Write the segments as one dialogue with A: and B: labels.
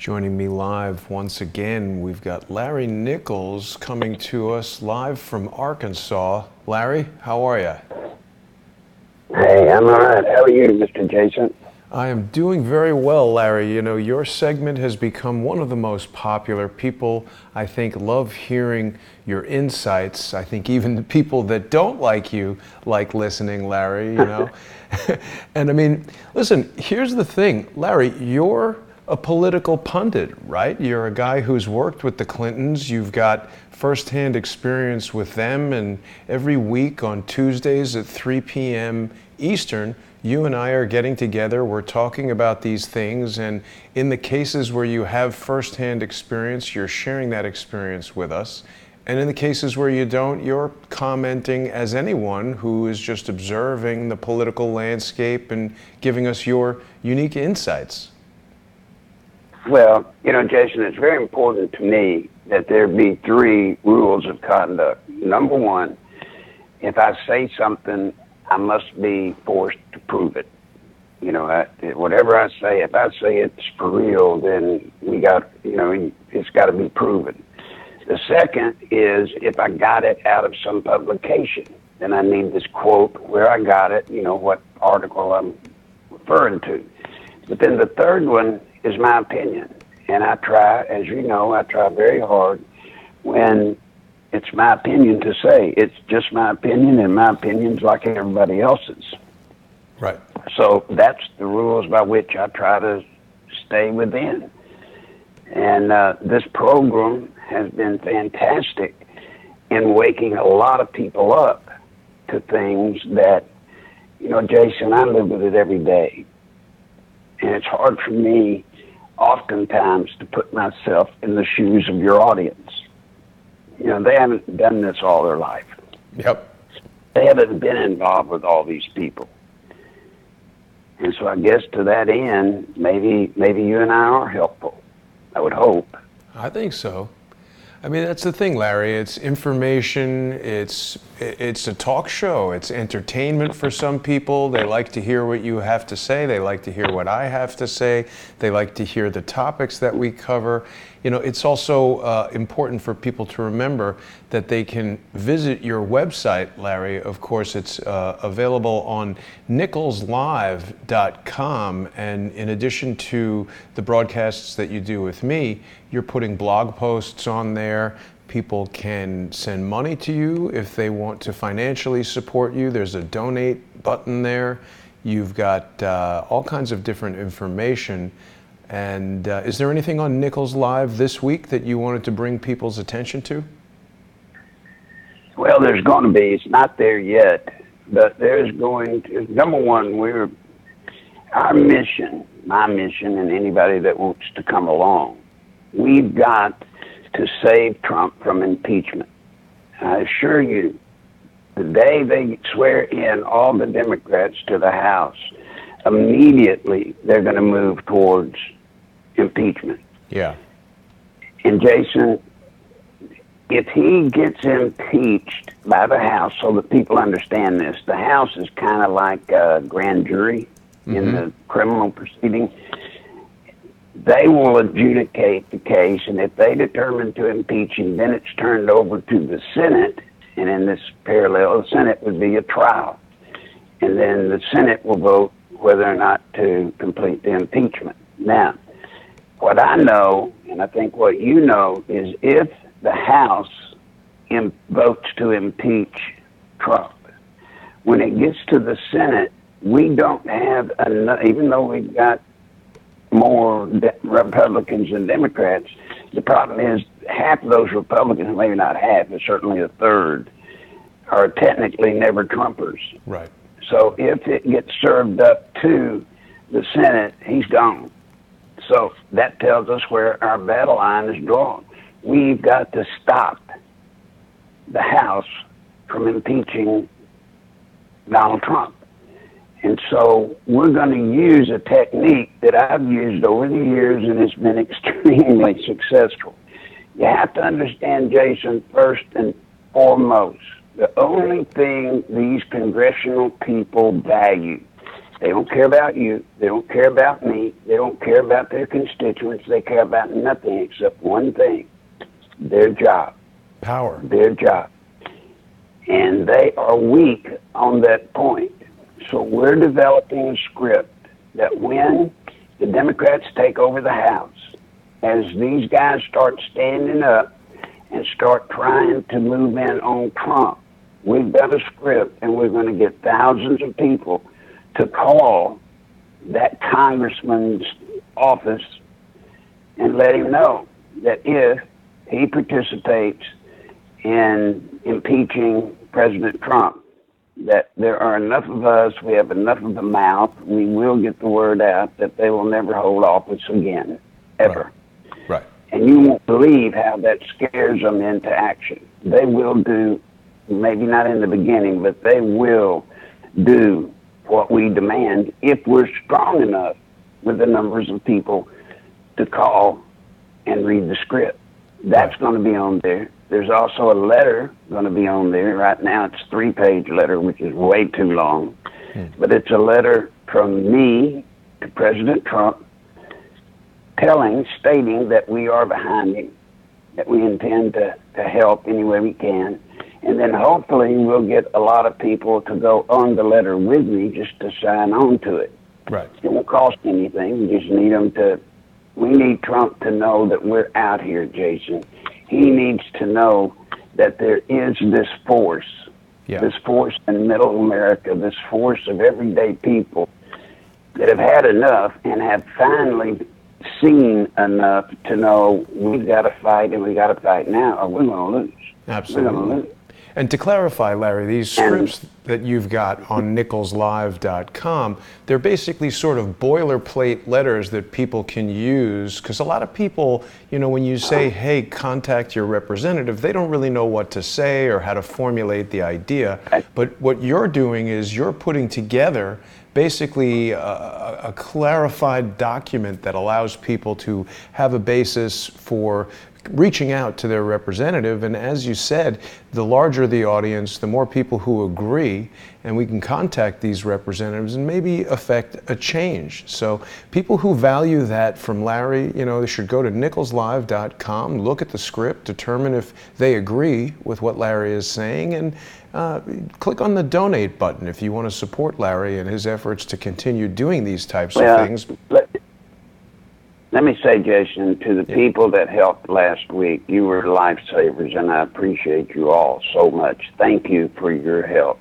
A: Joining me live once again, we've got Larry Nichols coming to us live from Arkansas. Larry, how are you?
B: Hey, I'm all right. How are you, Mr. Jason?
A: I am doing very well, Larry. You know, your segment has become one of the most popular. People, I think, love hearing your insights. I think even the people that don't like you like listening, Larry, you know. And I mean, listen, here's the thing, Larry, you're a political pundit, right? You're a guy who's worked with the Clintons. You've got firsthand experience with them, and every week on Tuesdays at 3 p.m. Eastern, you and I are getting together. We're talking about these things, and in the cases where you have firsthand experience, you're sharing that experience with us. And in the cases where you don't, you're commenting as anyone who is just observing the political landscape and giving us your unique insights.
B: Well, you know, Jason, it's very important to me that there be three rules of conduct. Number one, if I say something, I must be forced to prove it. You know, whatever I say, if I say it's for real, then it's got to be proven. The second is if I got it out of some publication, then I need this quote where I got it, you know, what article I'm referring to. But then the third one is my opinion. And I try, as you know, I try very hard when it's my opinion to say it's just my opinion, and my opinion's like everybody else's.
A: Right.
B: So that's the rules by which I try to stay within. And this program has been fantastic in waking a lot of people up to things that, you know, Jason, I live with it every day. And it's hard for me oftentimes to put myself in the shoes of your audience. You know, they haven't done this all their life.
A: Yep.
B: They haven't been involved with all these people. And so I guess to that end, maybe you and I are helpful. I would hope.
A: I think so. I mean, that's the thing, Larry. It's information, it's a talk show, it's entertainment for some people. They like to hear what you have to say, they like to hear what I have to say, they like to hear the topics that we cover. You know, it's also important for people to remember that they can visit your website, Larry. Of course, it's available on nicholslive.com, and in addition to the broadcasts that you do with me, you're putting blog posts on there. People can send money to you if they want to financially support you. There's a donate button there. You've got all kinds of different information. And is there anything on Nichols Live this week that you wanted to bring people's attention to?
B: Well, there's going to be. It's not there yet, but there's going to. Number one, our mission, my mission, and anybody that wants to come along, we've got to save Trump from impeachment. I assure you, the day they swear in all the Democrats to the House, immediately they're going to move towards impeachment.
A: Yeah.
B: And Jason, if he gets impeached by the House, so that people understand this, the House is kind of like a grand jury in the criminal proceeding. They will adjudicate the case, and if they determine to impeach him, then it's turned over to the Senate, and in this parallel, the Senate would be a trial. And then the Senate will vote whether or not to complete the impeachment. Now, what I know, and I think what you know, is if the House votes to impeach Trump, when it gets to the Senate, we don't have enough, even though we've got more Republicans than Democrats, the problem is half of those Republicans, maybe not half, but certainly a third, are technically never Trumpers.
A: Right.
B: So if it gets served up to the Senate, he's gone. So that tells us where our battle line is drawn. We've got to stop the House from impeaching Donald Trump. And so we're going to use a technique that I've used over the years, and it's been extremely successful. You have to understand, Jason, first and foremost, the only thing these congressional people value, They don't care about you. They don't care about me. They don't care about their constituents. They care about nothing except one thing, their job.
A: Power.
B: Their job. And they are weak on that point. So we're developing a script that when the Democrats take over the House, as these guys start standing up and start trying to move in on Trump, we've got a script, and we're going to get thousands of people to call that congressman's office and let him know that if he participates in impeaching President Trump, that there are enough of us, we have enough of the mouth, we will get the word out that they will never hold office again, ever.
A: Right.
B: And you won't believe how that scares them into action. They will do, maybe not in the beginning, but they will do what we demand if we're strong enough with the numbers of people to call and read the script. That's going to be on there. There's also a letter going to be on there. Right now it's a 3-page letter, which is way too long. But it's a letter from me to President Trump stating that we are behind him, that we intend to help any way we can. And then hopefully we'll get a lot of people to go on the letter with me just to sign on to it.
A: Right.
B: It won't cost anything. We just need them to, we need Trump to know that we're out here, Jason. He needs to know that there is this force, this force in middle America, this force of everyday people that have had enough and have finally seen enough to know we've got to fight, and we got to fight now or we're going to lose.
A: Absolutely.
B: We're going to lose.
A: And to clarify, Larry, these scripts that you've got on nicholslive.com, they're basically sort of boilerplate letters that people can use, because a lot of people, you know, when you say, hey, contact your representative, they don't really know what to say or how to formulate the idea. But what you're doing is you're putting together basically a clarified document that allows people to have a basis for reaching out to their representative. And as you said, the larger the audience, the more people who agree, and we can contact these representatives and maybe affect a change. So people who value that from Larry, you know, they should go to nicholslive.com, look at the script, determine if they agree with what Larry is saying, and click on the donate button if you want to support Larry and his efforts to continue doing these types of things.
B: Let me say, Jason, to the people that helped last week, you were lifesavers, and I appreciate you all so much. Thank you for your help.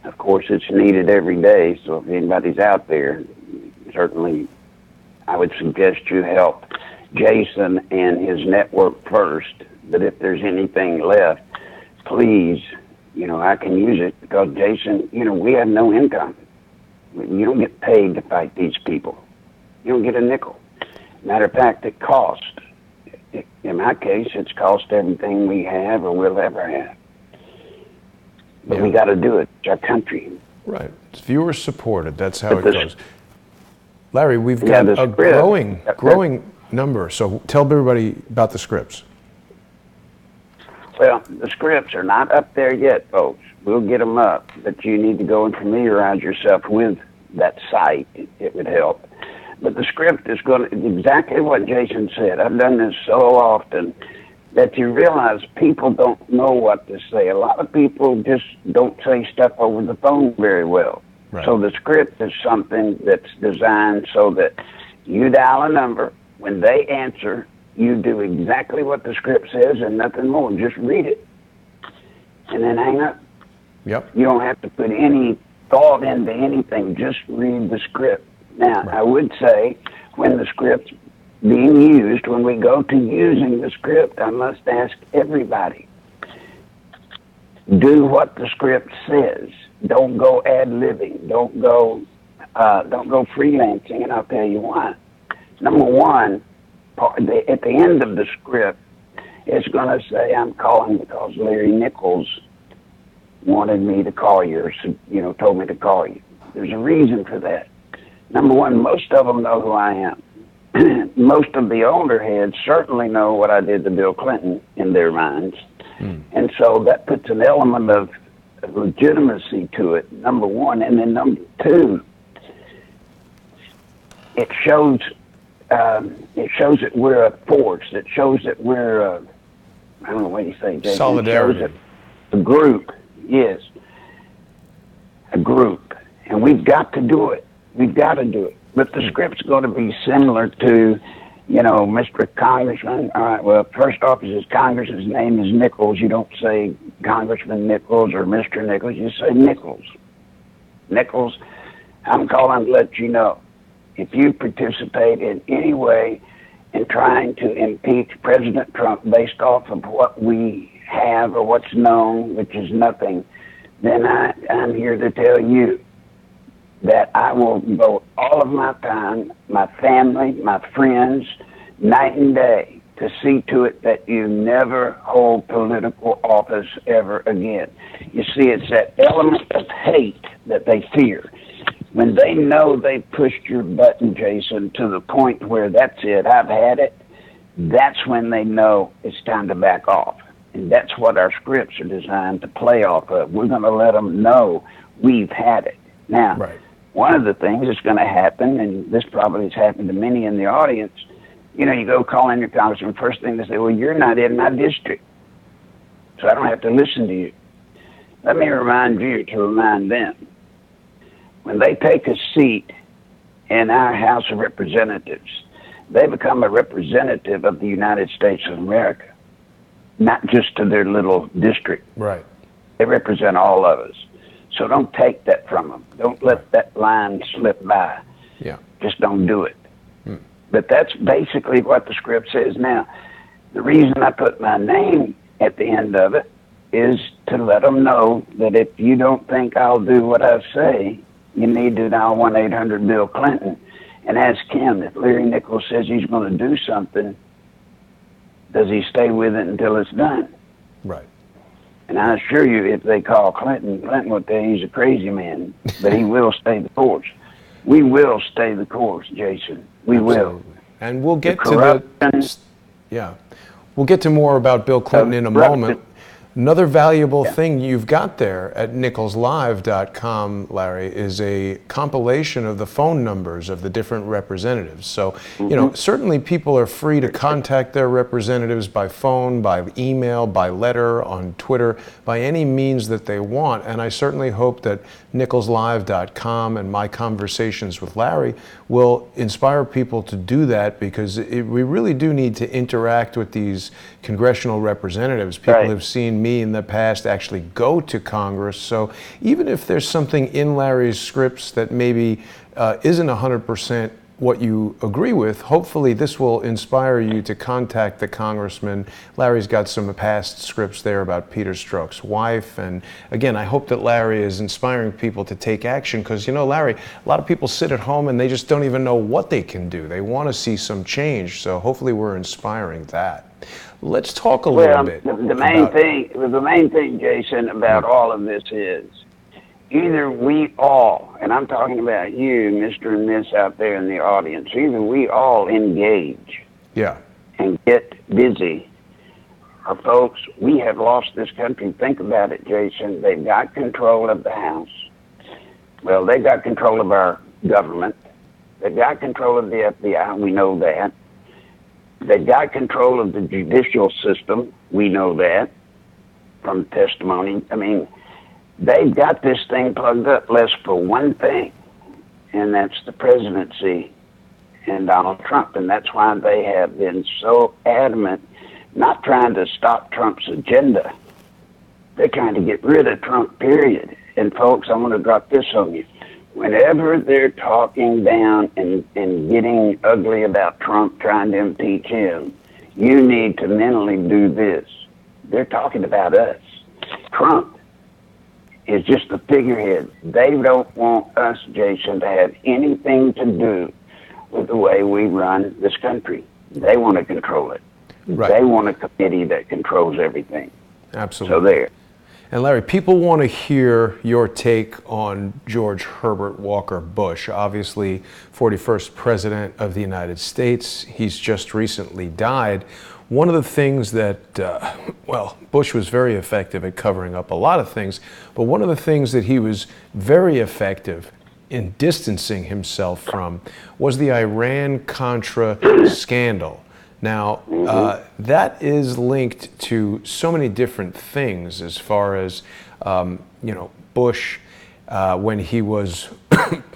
B: Of course, it's needed every day, so if anybody's out there, certainly I would suggest you help Jason and his network first, but if there's anything left, please, you know, I can use it, because, Jason, you know, we have no income. You don't get paid to fight these people. You don't get a nickel. Matter of fact, it costs. In my case, it's cost everything we have or will ever have. But we got to do it. It's our country.
A: Right. It's viewer supported. That's how it goes. Larry, we've got a growing number. So tell everybody about the scripts.
B: Well, the scripts are not up there yet, folks. We'll get them up, but you need to go and familiarize yourself with that site. It would help. But the script is going to, exactly what Jason said. I've done this so often that you realize people don't know what to say. A lot of people just don't say stuff over the phone very well. Right. So the script is something that's designed so that you dial a number. When they answer, you do exactly what the script says and nothing more. Just read it and then hang up.
A: Yep.
B: You don't have to put any thought into anything. Just read the script. Now, I would say when the script's being used, when we go to using the script, I must ask everybody, do what the script says. Don't go ad-libbing. Don't go freelancing, and I'll tell you why. Number one, at the end of the script, it's going to say, I'm calling because Larry Nichols wanted me to call you, or, you know, told me to call you. There's a reason for that. Number one, most of them know who I am. Most of the older heads certainly know what I did to Bill Clinton in their minds. And so that puts an element of legitimacy to it, number one. And then number two, it shows that we're a force. It shows that we're I don't know what you say, Jason.
A: Solidarity.
B: It shows that a group, yes, a group, and we've got to do it. We've got to do it. But the script's going to be similar to, you know, Mr. Congressman. All right, well, first off, his Congressman's name is Nichols. You don't say Congressman Nichols or Mr. Nichols. You say Nichols. Nichols, I'm calling to let you know, if you participate in any way in trying to impeach President Trump based off of what we have or what's known, which is nothing, then I'm here to tell you that I will devote all of my time, my family, my friends, night and day, to see to it that you never hold political office ever again. You see, it's that element of hate that they fear. When they know they pushed your button, Jason, to the point where that's it, I've had it, that's when they know it's time to back off. And that's what our scripts are designed to play off of. We're going to let them know we've had it. Now,
A: Right.
B: One of the things that's going to happen, and this probably has happened to many in the audience, you know, you go call in your congressman, first thing they say, well, you're not in my district, so I don't have to listen to you. Let me remind you to remind them. When they take a seat in our House of Representatives, they become a representative of the United States of America, not just to their little district.
A: Right.
B: They represent all of us. So don't take that from them. Don't let that line slip by.
A: Yeah.
B: Just don't do it. But that's basically what the script says. Now, the reason I put my name at the end of it is to let them know that if you don't think I'll do what I say, you need to dial 1-800-BILL-CLINTON and ask him, if Larry Nichols says he's going to do something, does he stay with it until it's done?
A: Right.
B: And I assure you, if they call Clinton, Clinton will tell you he's a crazy man, but he will stay the course. We will stay the course, Jason. We will.
A: And we'll get to we'll get to more about Bill Clinton in a moment. Another valuable thing you've got there at nicholslive.com, Larry, is a compilation of the phone numbers of the different representatives. So, you know, certainly people are free to contact their representatives by phone, by email, by letter, on Twitter, by any means that they want. And I certainly hope that nicholslive.com and my conversations with Larry will inspire people to do that, because we really do need to interact with these congressional representatives. People have seen me in the past actually go to Congress. So even if there's something in Larry's scripts that maybe isn't 100% what you agree with, hopefully this will inspire you to contact the congressman. Larry's got some past scripts there about Peter Strzok's wife. And again, I hope that Larry is inspiring people to take action, because, you know, Larry, a lot of people sit at home and they just don't even know what they can do. They want to see some change. So hopefully we're inspiring that. Let's talk a little bit.
B: The main thing, Jason, about all of this is either we all, and I'm talking about you, Mr. and Miss out there in the audience, either we all engage and get busy, or folks, we have lost this country. Think about it, Jason. They've got control of the House. Well, they've got control of our government. They've got control of the FBI. We know that. They've got control of the judicial system. We know that from testimony. I mean, they've got this thing plugged up less for one thing, and that's the presidency and Donald Trump. And that's why they have been so adamant, not trying to stop Trump's agenda. They're trying to get rid of Trump, period. And folks, I want to drop this on you. Whenever they're talking down and getting ugly about Trump, trying to impeach him, you need to mentally do this. They're talking about us. Trump is just the figurehead. They don't want us, Jason, to have anything to do with the way we run this country. They want to control it. Right. They want a committee that controls everything.
A: Absolutely.
B: So there.
A: And Larry, people want to hear your take on George Herbert Walker Bush, obviously 41st President of the United States. He's just recently died. One of the things that, well, Bush was very effective at covering up a lot of things, but one of the things that he was very effective in distancing himself from was the Iran Contra scandal. Now, that is linked to so many different things as far as, you know, Bush, when he was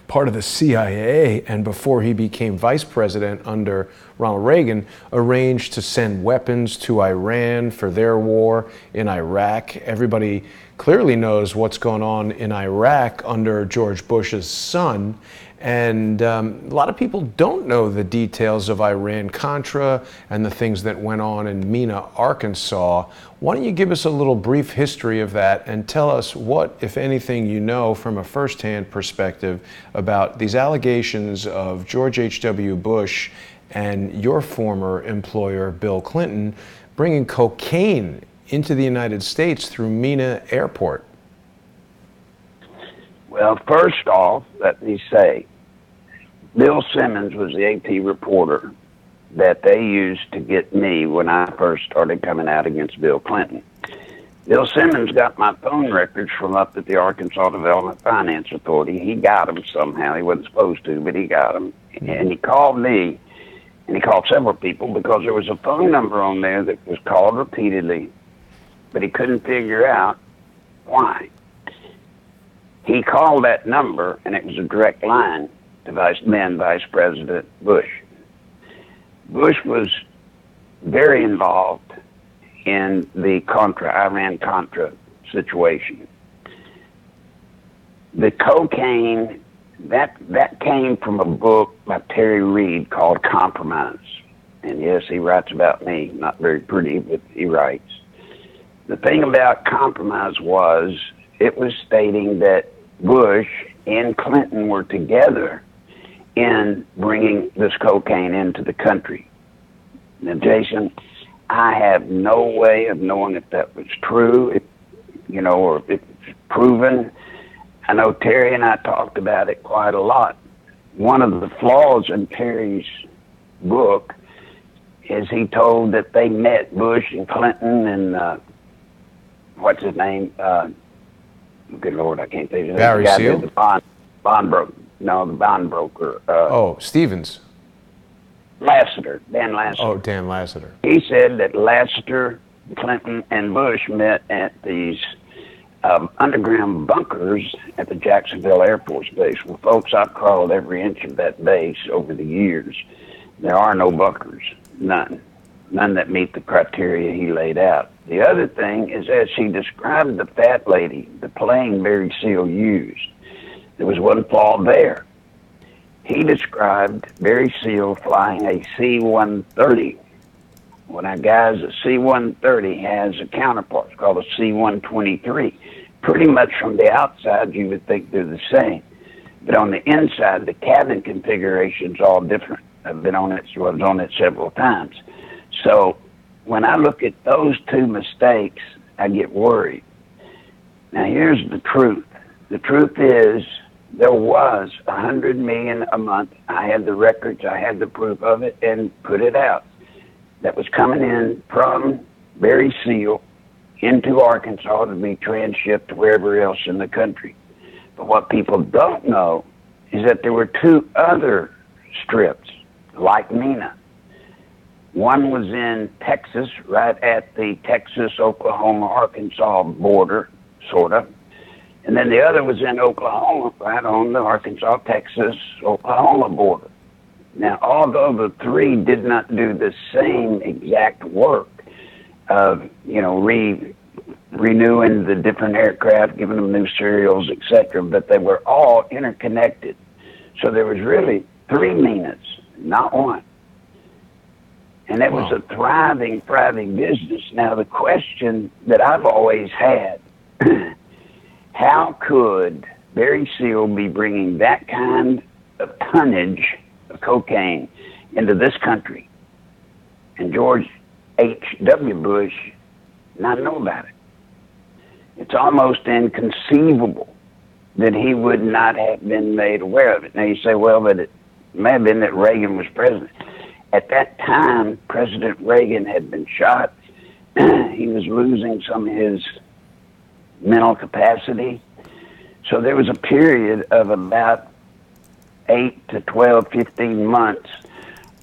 A: part of the CIA and before he became vice president under Ronald Reagan, arranged to send weapons to Iran for their war in Iraq. Everybody clearly knows what's going on in Iraq under George Bush's son. And a lot of people don't know the details of Iran Contra and the things that went on in Mena, Arkansas. Why don't you give us a little brief history of that and tell us what, if anything, you know from a firsthand perspective about these allegations of George H.W. Bush and your former employer, Bill Clinton, bringing cocaine into the United States through Mena Airport.
B: Well, first off, let me say, Bill Simmons was the AP reporter that they used to get me when I first started coming out against Bill Clinton. Bill Simmons got my phone records from up at the Arkansas Development Finance Authority. He got them somehow. He wasn't supposed to, but he got them. And he called me, and he called several people because there was a phone number on there that was called repeatedly, but he couldn't figure out why. He called that number, and it was a direct line to Vice President Bush. Bush was very involved in the Iran Contra situation. The cocaine, that came from a book by Terry Reid called Compromise. And yes, he writes about me, not very pretty, but he writes. The thing about Compromise was, it was stating that Bush and Clinton were together in bringing this cocaine into the country. Now, Jason, I have no way of knowing if that was true, or if it's proven. I know Terry and I talked about it quite a lot. One of the flaws in Terry's book is he told that they met Bush and Clinton and what's his name? Good Lord, I can't think of his name.
A: Barry Seal?
B: The bond broker. No, the bond broker.
A: Stevens.
B: Lassiter, Dan Lassiter.
A: Oh, Dan Lassiter.
B: He said that Lassiter, Clinton, and Bush met at these underground bunkers at the Jacksonville Air Force Base. Well, folks, I've crawled every inch of that base over the years. There are no bunkers, none that meet the criteria he laid out. The other thing is, as he described the fat lady, the plane Barry Seal used, there was one flaw there. He described Barry Seal flying a C-130. Well, now, guys, a C-130 has a counterpart. It's called a C-123. Pretty much from the outside, you would think they're the same. But on the inside, the cabin configuration's all different. I've been on it, was on it several times. So when I look at those two mistakes, I get worried. Now, here's the truth. The truth is, there was $100 million a month. I had the records, I had the proof of it, and put it out. That was coming in from Barry Seal into Arkansas to be transshipped to wherever else in the country. But what people don't know is that there were two other strips like Mena. One was in Texas, right at the Texas-Oklahoma-Arkansas border, sort of. And then the other was in Oklahoma, right on the Arkansas-Texas-Oklahoma border. Now, although the three did not do the same exact work of, renewing the different aircraft, giving them new serials, etc., but they were all interconnected. So there was really three Menas, not one. And it was a thriving business. Now, the question that I've always had, how could Barry Seal be bringing that kind of tonnage of cocaine into this country and George H.W. Bush not know about it? It's almost inconceivable that he would not have been made aware of it. Now you say, well, but it may have been that Reagan was president. At that time, President Reagan had been shot. He was losing some of his mental capacity. So there was a period of about 8 to 12, 15 months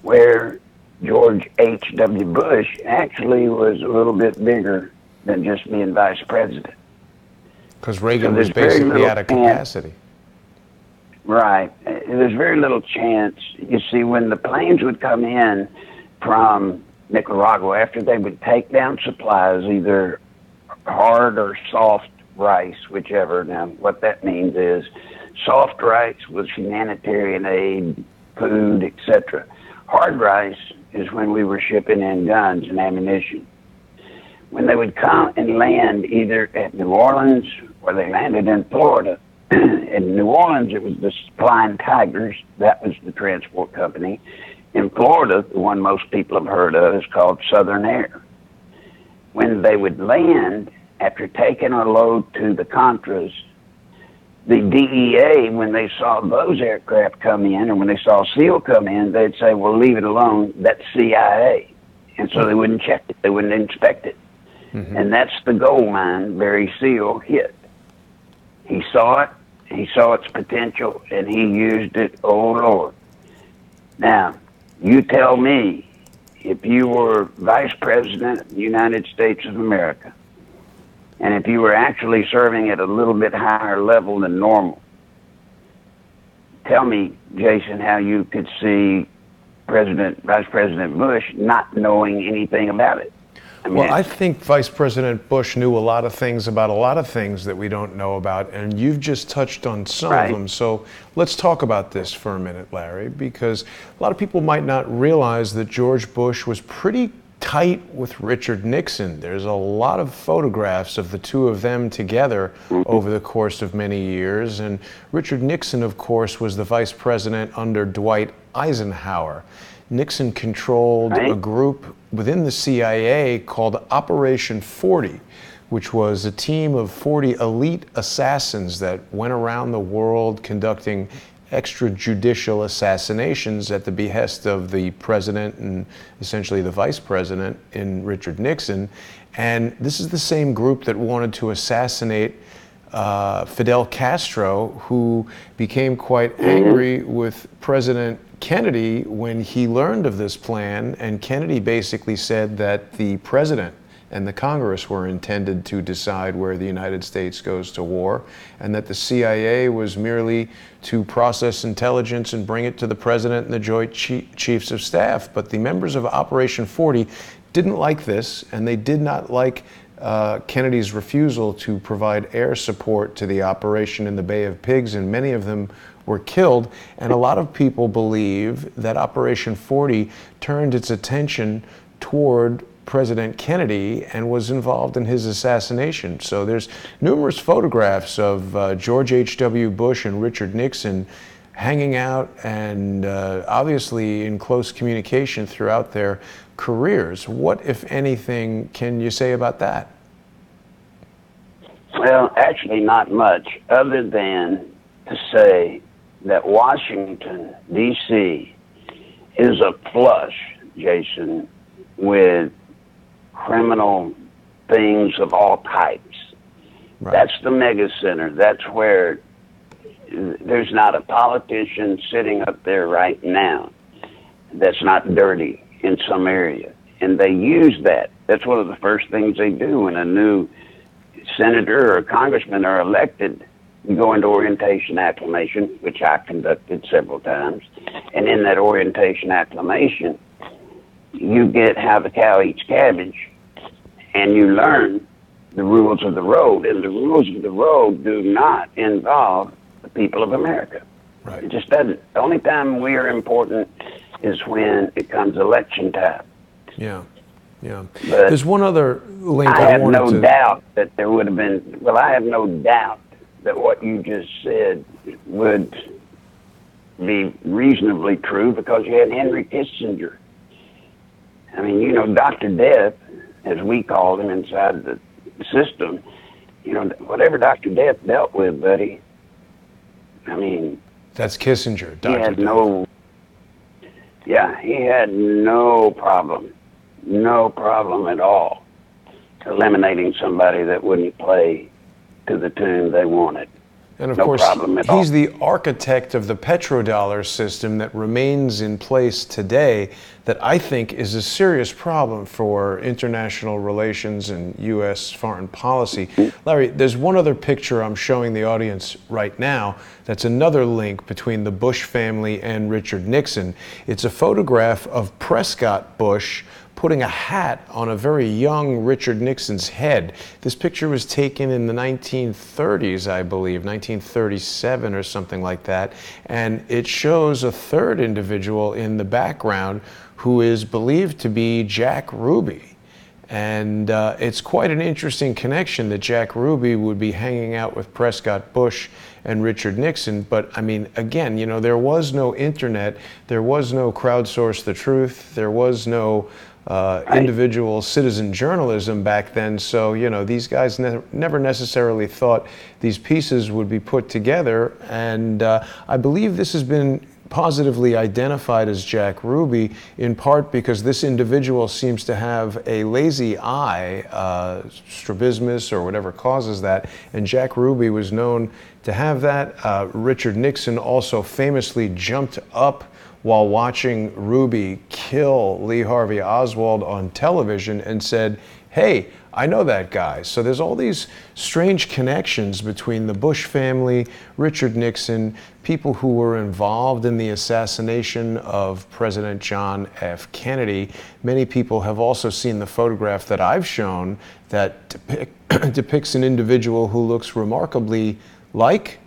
B: where George H.W. Bush actually was a little bit bigger than just being vice president.
A: Because Reagan was basically out of capacity.
B: Right. There's very little chance. You see, when the planes would come in from Nicaragua, after they would take down supplies, either hard or soft rice, whichever. Now, what that means is soft rice was humanitarian aid, food, etc. Hard rice is when we were shipping in guns and ammunition. When they would come and land either at New Orleans or they landed in Florida, in New Orleans, it was the Flying Tigers. That was the transport company. In Florida, the one most people have heard of is called Southern Air. When they would land, after taking a load to the Contras, the DEA, when they saw those aircraft come in, or when they saw SEAL come in, they'd say, well, leave it alone, that's CIA. And so they wouldn't check it, they wouldn't inspect it. And that's the gold mine Barry SEAL hit. He saw it, he saw its potential, and he used it, oh Lord. Now, you tell me, if you were Vice President of the United States of America, and if you were actually serving at a little bit higher level than normal, tell me, Jason, how you could see Vice President Bush not knowing anything about it.
A: Well, I think Vice President Bush knew a lot of things about a lot of things that we don't know about, and you've just touched on some of them. So let's talk about this for a minute, Larry, because a lot of people might not realize that George Bush was pretty tight with Richard Nixon. There's a lot of photographs of the two of them together over the course of many years, and Richard Nixon, of course, was the vice president under Dwight Eisenhower. Nixon controlled a group within the CIA called Operation 40, which was a team of 40 elite assassins that went around the world conducting extrajudicial assassinations at the behest of the president and essentially the vice president in Richard Nixon. And this is the same group that wanted to assassinate Fidel Castro, who became quite angry with President Kennedy when he learned of this plan, and Kennedy basically said that the president and the Congress were intended to decide where the United States goes to war, and that the CIA was merely to process intelligence and bring it to the president and the Joint Chiefs of Staff. But the members of Operation 40 didn't like this, and they did not like Kennedy's refusal to provide air support to the operation in the Bay of Pigs, and many of them were killed. And a lot of people believe that Operation 40 turned its attention toward President Kennedy and was involved in his assassination. So there's numerous photographs of George H.W. Bush and Richard Nixon hanging out and obviously in close communication throughout their careers. What, if anything, can you say about that?
B: Well, actually not much, other than to say that Washington, D.C. is a flush, Jason, with criminal things of all types. Right. That's the mega center. That's where there's not a politician sitting up there right now that's not dirty in some area. And they use that. That's one of the first things they do when a new senator or congressman are elected. You go into orientation acclamation, which I conducted several times. And in that orientation acclamation, you get how the cow eats cabbage, and you learn the rules of the road. And the rules of the road do not involve the people of America. Right. It just doesn't. The only time we are important is when it comes election time.
A: Yeah, yeah. But there's one other link
B: I have no doubt that there would have been, well, I have no doubt that what you just said would be reasonably true, because you had Henry Kissinger. I mean, you know, Dr. Death, as we called him inside the system, you know, whatever Dr. Death dealt with, buddy, I mean...
A: That's Kissinger, Dr.
B: He had
A: Death.
B: He had no problem at all eliminating somebody that wouldn't play to the tune they wanted.
A: And of
B: no
A: course,
B: problem at all.
A: he's the architect of the petrodollar system that remains in place today, that I think is a serious problem for international relations and U.S. foreign policy. Larry, there's one other picture I'm showing the audience right now that's another link between the Bush family and Richard Nixon. It's a photograph of Prescott Bush putting a hat on a very young Richard Nixon's head. This picture was taken in the 1930s, I believe, 1937 or something like that. And it shows a third individual in the background who is believed to be Jack Ruby. And it's quite an interesting connection that Jack Ruby would be hanging out with Prescott Bush and Richard Nixon. But I mean, again, you know, there was no internet, there was no crowdsource the truth, there was no individual citizen journalism back then. So, you know, these guys never necessarily thought these pieces would be put together. And I believe this has been positively identified as Jack Ruby, in part because this individual seems to have a lazy eye, strabismus or whatever causes that, and Jack Ruby was known to have that. Richard Nixon also famously jumped up while watching Ruby kill Lee Harvey Oswald on television and said, "Hey, I know that guy." So there's all these strange connections between the Bush family, Richard Nixon, people who were involved in the assassination of President John F. Kennedy. Many people have also seen the photograph that I've shown that depicts an individual who looks remarkably like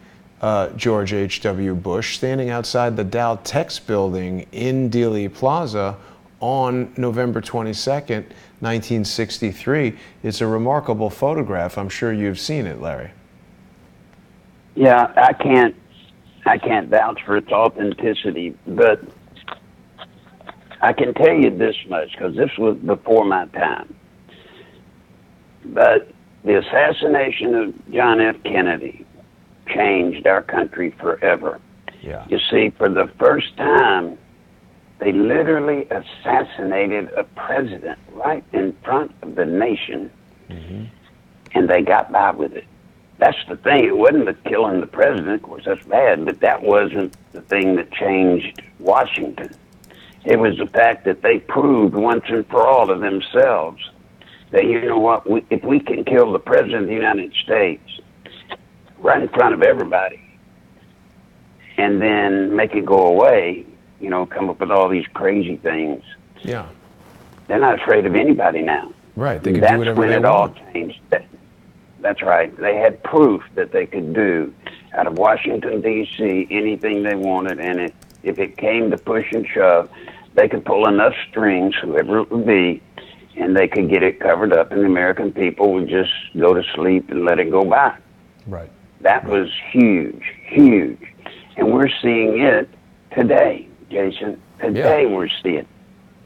A: George H.W. Bush standing outside the Dow Tex building in Dealey Plaza on November 22nd, 1963. It's a remarkable photograph. I'm sure you've seen it, Larry.
B: Yeah, I can't vouch for its authenticity, but I can tell you this much, because this was before my time. But the assassination of John F. Kennedy changed our country forever.
A: Yeah.
B: You see, for the first time, they literally assassinated a president right in front of the nation, and they got by with it. That's the thing. It wasn't the killing the president. Of course, that's bad, but that wasn't the thing that changed Washington. It was the fact that they proved once and for all to themselves that, you know what, if we can kill the president of the United States right in front of everybody and then make it go away, you know, come up with all these crazy things.
A: Yeah.
B: They're not afraid of anybody now.
A: Right. They can
B: That's
A: do whatever
B: when
A: they
B: it
A: want.
B: all changed. That's right. They had proof that they could do out of Washington, D.C., anything they wanted, and if it came to push and shove, they could pull enough strings, whoever it would be, and they could get it covered up, and the American people would just go to sleep and let it go by.
A: Right.
B: That was huge, huge. And we're seeing it today, Jason. Today we're seeing it.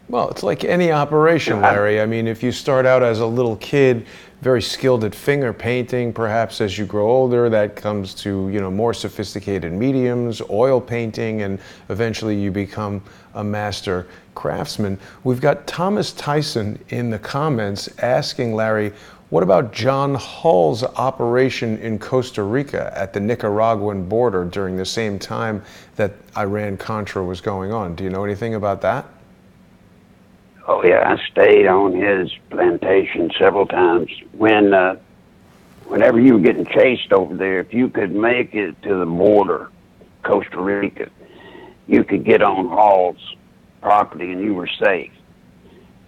A: Well, it's like any operation, Larry. I mean, if you start out as a little kid, very skilled at finger painting, perhaps as you grow older, that comes to, you know, more sophisticated mediums, oil painting, and eventually you become a master craftsman. We've got Thomas Tyson in the comments asking Larry, what about John Hull's operation in Costa Rica at the Nicaraguan border during the same time that Iran Contra was going on? Do you know anything about that?
B: Oh, yeah, I stayed on his plantation several times. Whenever you were getting chased over there, if you could make it to the border, Costa Rica, you could get on Hall's property and you were safe.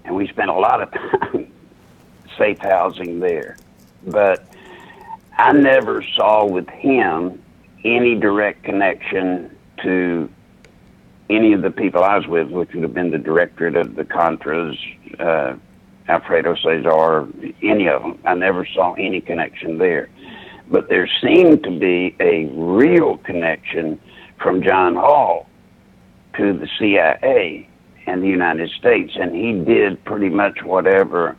B: And we spent a lot of time safe housing there. But I never saw with him any direct connection to any of the people I was with, which would have been the directorate of the Contras, Alfredo Cesar, any of them. I never saw any connection there. But there seemed to be a real connection from John Hall to the CIA and the United States, and he did pretty much whatever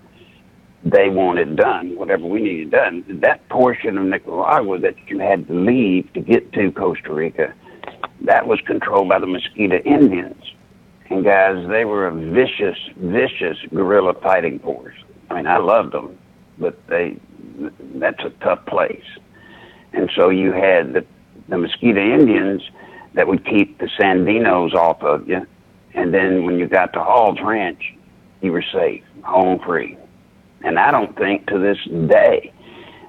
B: they wanted done, whatever we needed done. That portion of Nicaragua that you had to leave to get to Costa Rica, that was controlled by the Mosquito Indians. And guys, they were a vicious, vicious guerrilla fighting force. I mean, I loved them, but that's a tough place. And so you had the Mosquito Indians that would keep the Sandinos off of you. And then when you got to Hall's Ranch, you were safe, home free. And I don't think to this day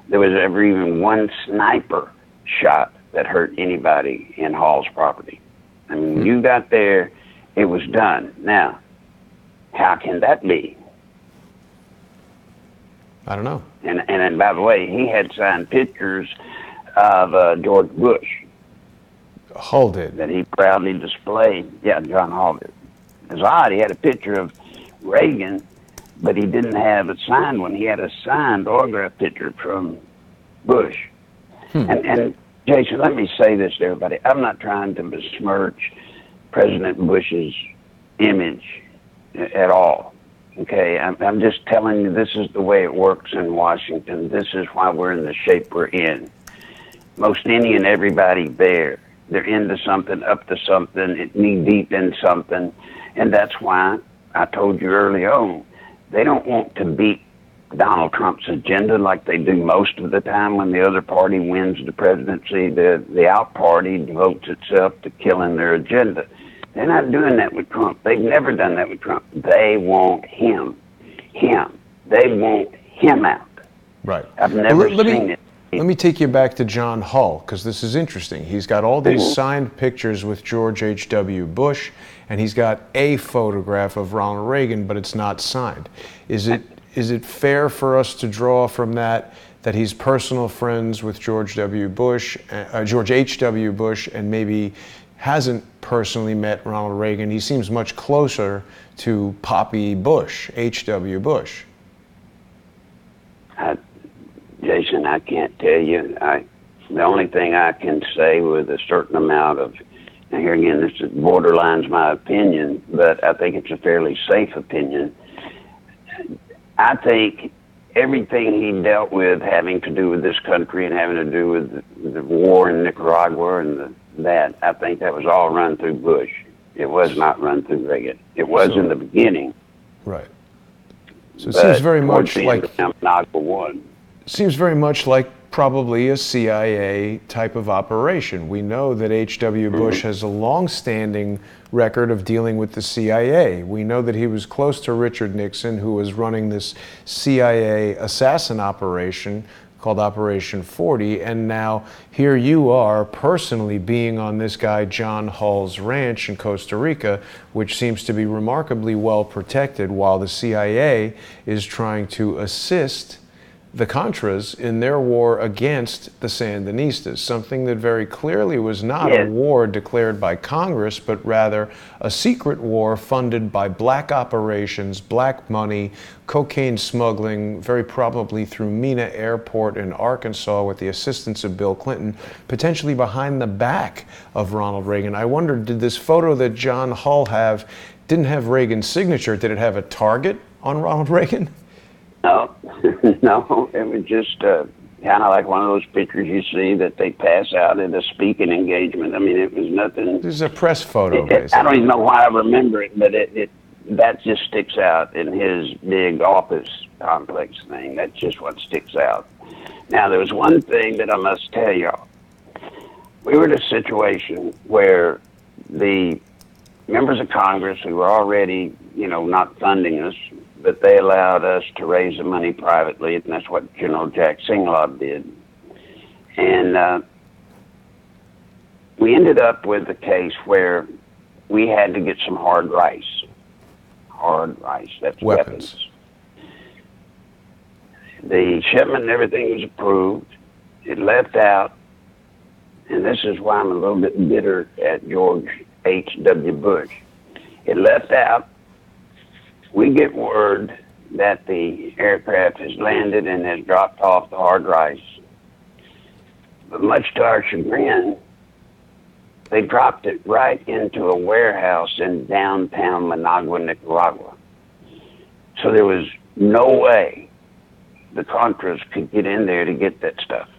B: there was ever even one sniper shot that hurt anybody in Hall's property. I mean, when you got there, it was done. Now, how can that be?
A: I don't know.
B: And by the way, he had signed pictures of George Bush.
A: Hall did.
B: That he proudly displayed. Yeah, John Hall did. It's odd. He had a picture of Reagan, but he didn't have a signed one. He had a signed autograph picture from Bush. And Jason, let me say this to everybody. I'm not trying to besmirch President Bush's image at all. Okay, I'm just telling you this is the way it works in Washington. This is why we're in the shape we're in. Most any and everybody there, they're into something, up to something, knee deep in something. And that's why I told you early on, they don't want to beat Donald Trump's agenda like they do most of the time when the other party wins the presidency. The out party devotes itself to killing their agenda. They're not doing that with Trump. They've never done that with Trump. They want him. They want him out.
A: Right.
B: I've never seen it.
A: Let me take you back to John Hull, because this is interesting. He's got all these signed pictures with George H.W. Bush, and he's got a photograph of Ronald Reagan, but it's not signed. Is it fair for us to draw from that he's personal friends with George H.W. Bush, and maybe hasn't personally met Ronald Reagan? He seems much closer to Poppy Bush, H.W. Bush.
B: Jason, I can't tell you. The only thing I can say with a certain amount of, now here again, this is borderlines my opinion, but I think it's a fairly safe opinion. I think everything he dealt with having to do with this country and having to do with the war in Nicaragua and I think that was all run through Bush. It was not run through Reagan. It was in the beginning.
A: Right. So it seems very much like
B: Nicaragua won.
A: Seems very much like probably a CIA type of operation. We know that H.W. Bush has a long-standing record of dealing with the CIA. We know that he was close to Richard Nixon, who was running this CIA assassin operation called Operation 40, and now here you are personally being on this guy John Hull's ranch in Costa Rica, which seems to be remarkably well protected, while the CIA is trying to assist the Contras in their war against the Sandinistas, something that very clearly was not a war declared by Congress, but rather a secret war funded by black operations, black money, cocaine smuggling, very probably through Mena Airport in Arkansas with the assistance of Bill Clinton, potentially behind the back of Ronald Reagan. I wonder, did this photo that John Hull didn't have Reagan's signature, did it have a target on Ronald Reagan?
B: No, no, it was just kind of like one of those pictures you see that they pass out at a speaking engagement. I mean, it was nothing.
A: This is a press photo, basically.
B: I don't even know why I remember it, but that just sticks out in his big office complex thing. That's just what sticks out. Now, there was one thing that I must tell y'all. We were in a situation where the members of Congress who were already, not funding us, but they allowed us to raise the money privately, and that's what General Jack Singlod did. And we ended up with a case where we had to get some hard rice. Hard rice, that's weapons. The shipment and everything was approved. It left out, and this is why I'm a little bit bitter at George H.W. Bush. It left out. We get word that the aircraft has landed and has dropped off the hard rice. But much to our chagrin, they dropped it right into a warehouse in downtown Managua, Nicaragua. So there was no way the Contras could get in there to get that stuff.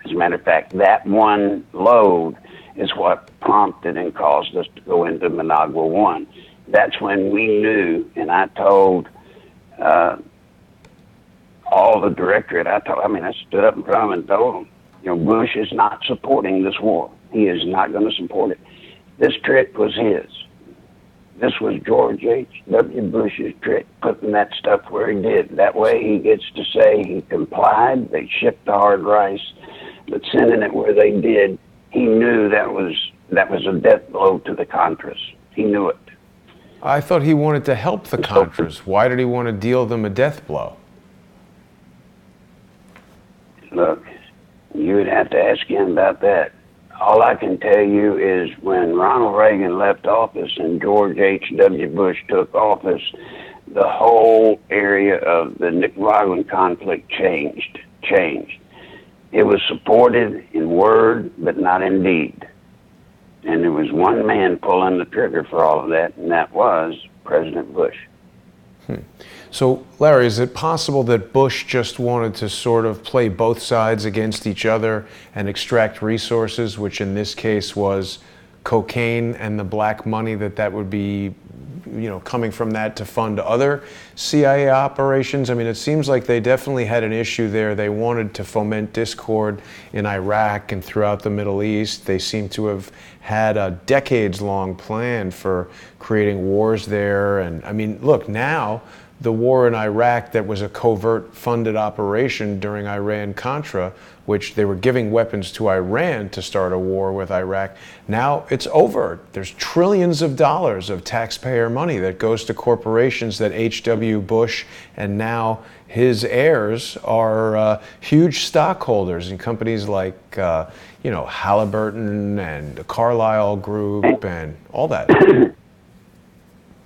B: As a matter of fact, that one load is what prompted and caused us to go into Managua 1. That's when we knew, and I told all the directorate, I stood up in front of them and told them, You know, Bush is not supporting this war. He is not going to support it. This trick was his. This was George H.W. Bush's trick, putting that stuff where he did. That way he gets to say he complied, they shipped the hard rice, but sending it where they did, he knew that was a death blow to the Contras. He knew it.
A: I thought he wanted to help the Contras. Why did he want to deal them a death blow?
B: Look, you would have to ask him about that. All I can tell you is when Ronald Reagan left office and George H.W. Bush took office, the whole area of the Nicaraguan conflict changed. It was supported in word, but not in deed. And there was one man pulling the trigger for all of that, and that was President Bush.
A: So, Larry, is it possible that Bush just wanted to sort of play both sides against each other and extract resources, which in this case was cocaine and the black money that would be, you know, coming from that to fund other CIA operations? I mean, it seems like they definitely had an issue there. They wanted to foment discord in Iraq and throughout the Middle East. They seem to have had a decades-long plan for creating wars there. And I mean, look, now the war in Iraq that was a covert funded operation during Iran Contra, which they were giving weapons to Iran to start a war with Iraq. Now it's over. There's trillions of dollars of taxpayer money that goes to corporations that H.W. Bush and now his heirs are huge stockholders in companies like, you know, Halliburton and the Carlyle Group and all that.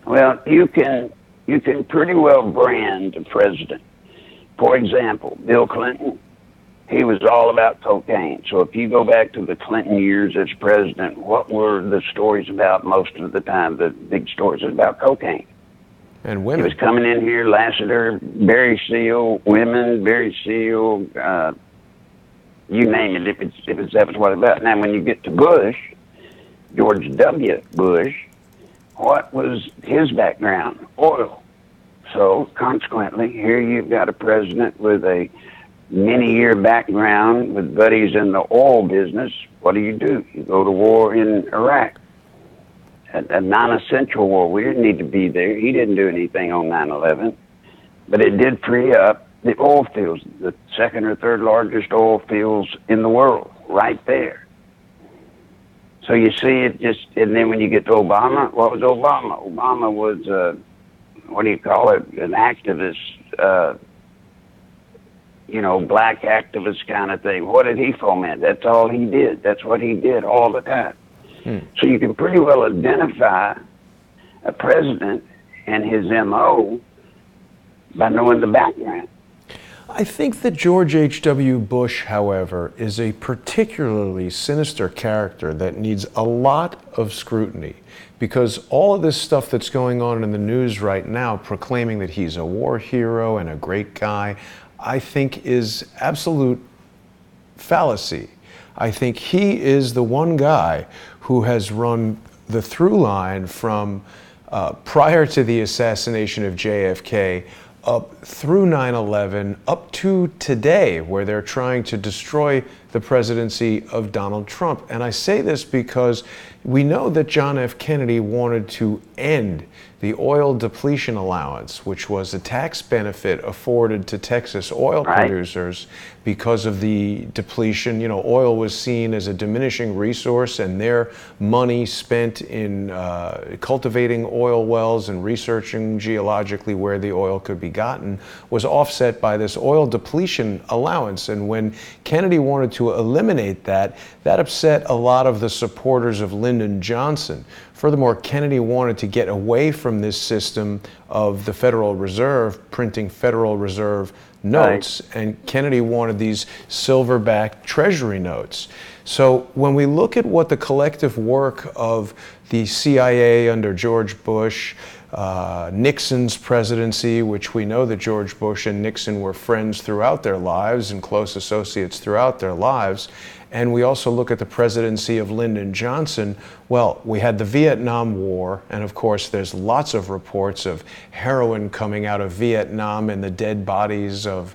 B: Well, you can pretty well brand a president. For example, Bill Clinton, he was all about cocaine. So if you go back to the Clinton years as president, what were the stories about most of the time? The big stories about cocaine.
A: And women.
B: He was coming in here, Lassiter, Barry Seal, women, Barry Seal, you name it, if that was what it was about. Now, when you get to Bush, George W. Bush, what was his background? Oil. So, consequently, here you've got a president with a many-year background with buddies in the oil business. What do? You go to war in Iraq. A non-essential war. We didn't need to be there. He didn't do anything on 9/11. But it did free up the oil fields, the second or third largest oil fields in the world, right there. So you see it just, and then when you get to Obama, what was Obama? Obama was, what do you call it, an activist, you know, black activist kind of thing. What did he foment? That's all he did. That's what he did all the time. So you can pretty well identify a president and his M.O. by knowing the background.
A: I think that George H.W. Bush, however, is a particularly sinister character that needs a lot of scrutiny, because all of this stuff that's going on in the news right now, proclaiming that he's a war hero and a great guy, I think is absolute fallacy. I think he is the one guy who has run the through line from prior to the assassination of JFK up through 9/11, up to today, where they're trying to destroy the presidency of Donald Trump. And I say this because we know that John F. Kennedy wanted to end the oil depletion allowance, which was a tax benefit afforded to Texas oil producers because of the depletion. You know, oil was seen as a diminishing resource, and their money spent in cultivating oil wells and researching geologically where the oil could be gotten was offset by this oil depletion allowance. And when Kennedy wanted to eliminate that, that upset a lot of the supporters of Lyndon Johnson. Furthermore, Kennedy wanted to get away from this system of the Federal Reserve printing Federal Reserve notes, and Kennedy wanted these silver-backed treasury notes. So when we look at what the collective work of the CIA under George Bush, Nixon's presidency, which we know that George Bush and Nixon were friends throughout their lives and close associates throughout their lives, and we also look at the presidency of Lyndon Johnson, well, we had the Vietnam War, and of course there's lots of reports of heroin coming out of Vietnam and the dead bodies of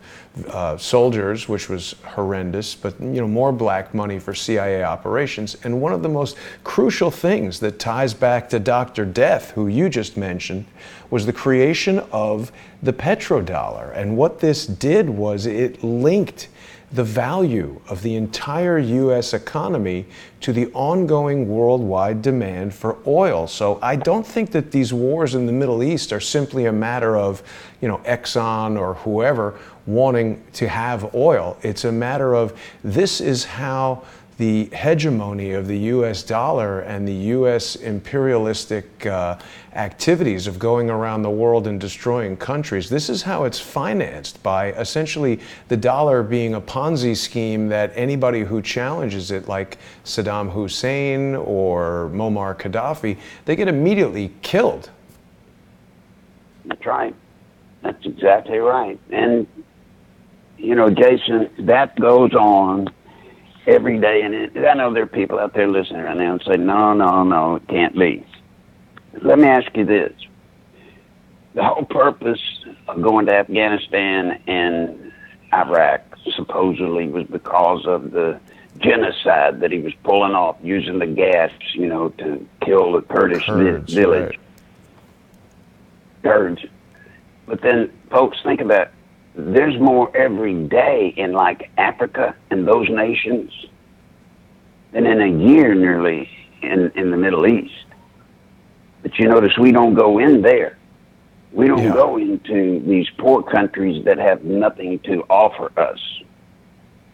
A: soldiers, which was horrendous, but more black money for CIA operations. And one of the most crucial things that ties back to Dr. Death, who you just mentioned, was the creation of the petrodollar. And what this did was it linked the value of the entire U.S. economy to the ongoing worldwide demand for oil. So I don't think that these wars in the Middle East are simply a matter of, Exxon or whoever wanting to have oil. It's a matter of this is how the hegemony of the U.S. dollar and the U.S. imperialistic activities of going around the world and destroying countries, this is how it's financed, by essentially the dollar being a Ponzi scheme that anybody who challenges it, like Saddam Hussein or Muammar Gaddafi, they get immediately killed.
B: That's right. That's exactly right. And, Jason, that goes on every day. And I know there are people out there listening right now and say, no, it can't be. Let me ask you this. The whole purpose of going to Afghanistan and Iraq supposedly was because of the genocide that he was pulling off, using the gas, to kill the Kurdish village.
A: Right.
B: Kurds. But then, folks, think about it. There's more every day in like Africa and those nations than in a year nearly in the Middle East. But you notice we don't go in there. We don't go into these poor countries that have nothing to offer us.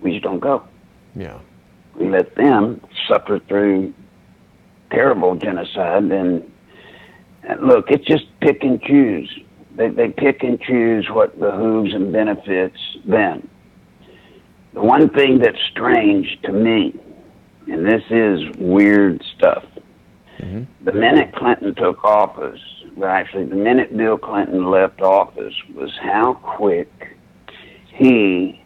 B: We just don't go.
A: Yeah.
B: We let them suffer through terrible genocide. And look, it's just pick and choose. They pick and choose what behooves and benefits them. The one thing that's strange to me, and this is weird stuff, the minute Clinton took office, well, actually, the minute Bill Clinton left office, was how quick he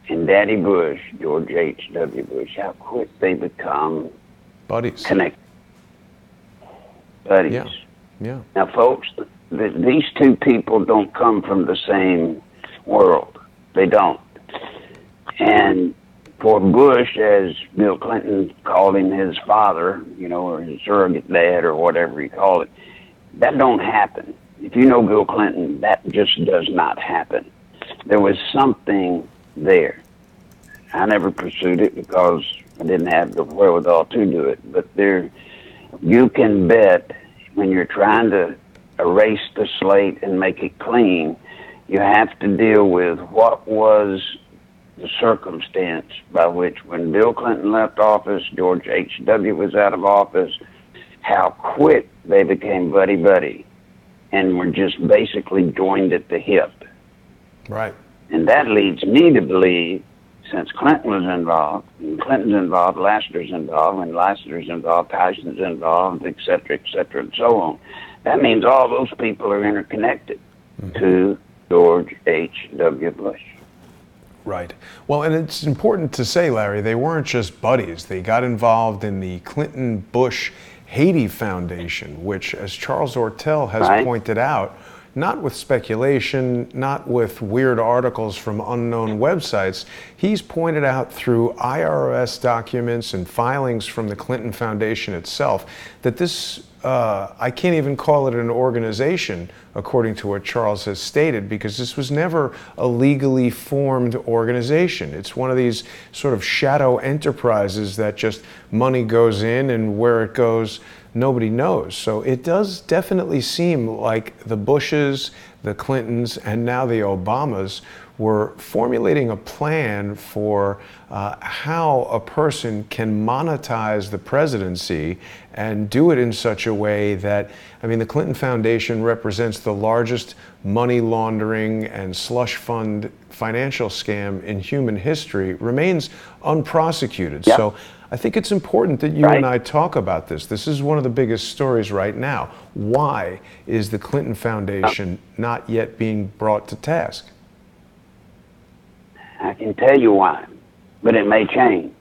B: and Daddy Bush, George H.W. Bush, how quick they become
A: buddies.
B: Connected. Buddies.
A: Yeah. Yeah.
B: Now, folks, these two people don't come from the same world. They don't. And for Bush, as Bill Clinton called him his father, or his surrogate dad or whatever he called it, that don't happen. If you know Bill Clinton, that just does not happen. There was something there. I never pursued it because I didn't have the wherewithal to do it. But you can bet when you're trying to erase the slate and make it clean, you have to deal with what was the circumstance by which when Bill Clinton left office, George H.W. was out of office, how quick they became buddy-buddy and were just basically joined at the hip.
A: Right.
B: And that leads me to believe, since Clinton was involved, and Clinton's involved, Lassiter's involved, when Lassiter's involved, Tyson's involved, et cetera, and so on. That means all those people are interconnected to George H.W. Bush.
A: Right. Well, and it's important to say, Larry, they weren't just buddies. They got involved in the Clinton-Bush Haiti Foundation, which, as Charles Ortel has pointed out, not with speculation, not with weird articles from unknown websites, he's pointed out through IRS documents and filings from the Clinton Foundation itself that this, I can't even call it an organization, according to what Charles has stated, because this was never a legally formed organization. It's one of these sort of shadow enterprises that just money goes in and where it goes, nobody knows. So it does definitely seem like the Bushes, the Clintons, and now the Obamas were formulating a plan for how a person can monetize the presidency and do it in such a way that, I mean, the Clinton Foundation represents the largest money laundering and slush fund financial scam in human history, remains unprosecuted.
B: Yep.
A: So I think it's important that you and I talk about this. This is one of the biggest stories right now. Why is the Clinton Foundation not yet being brought to task?
B: I can tell you why, but it may change.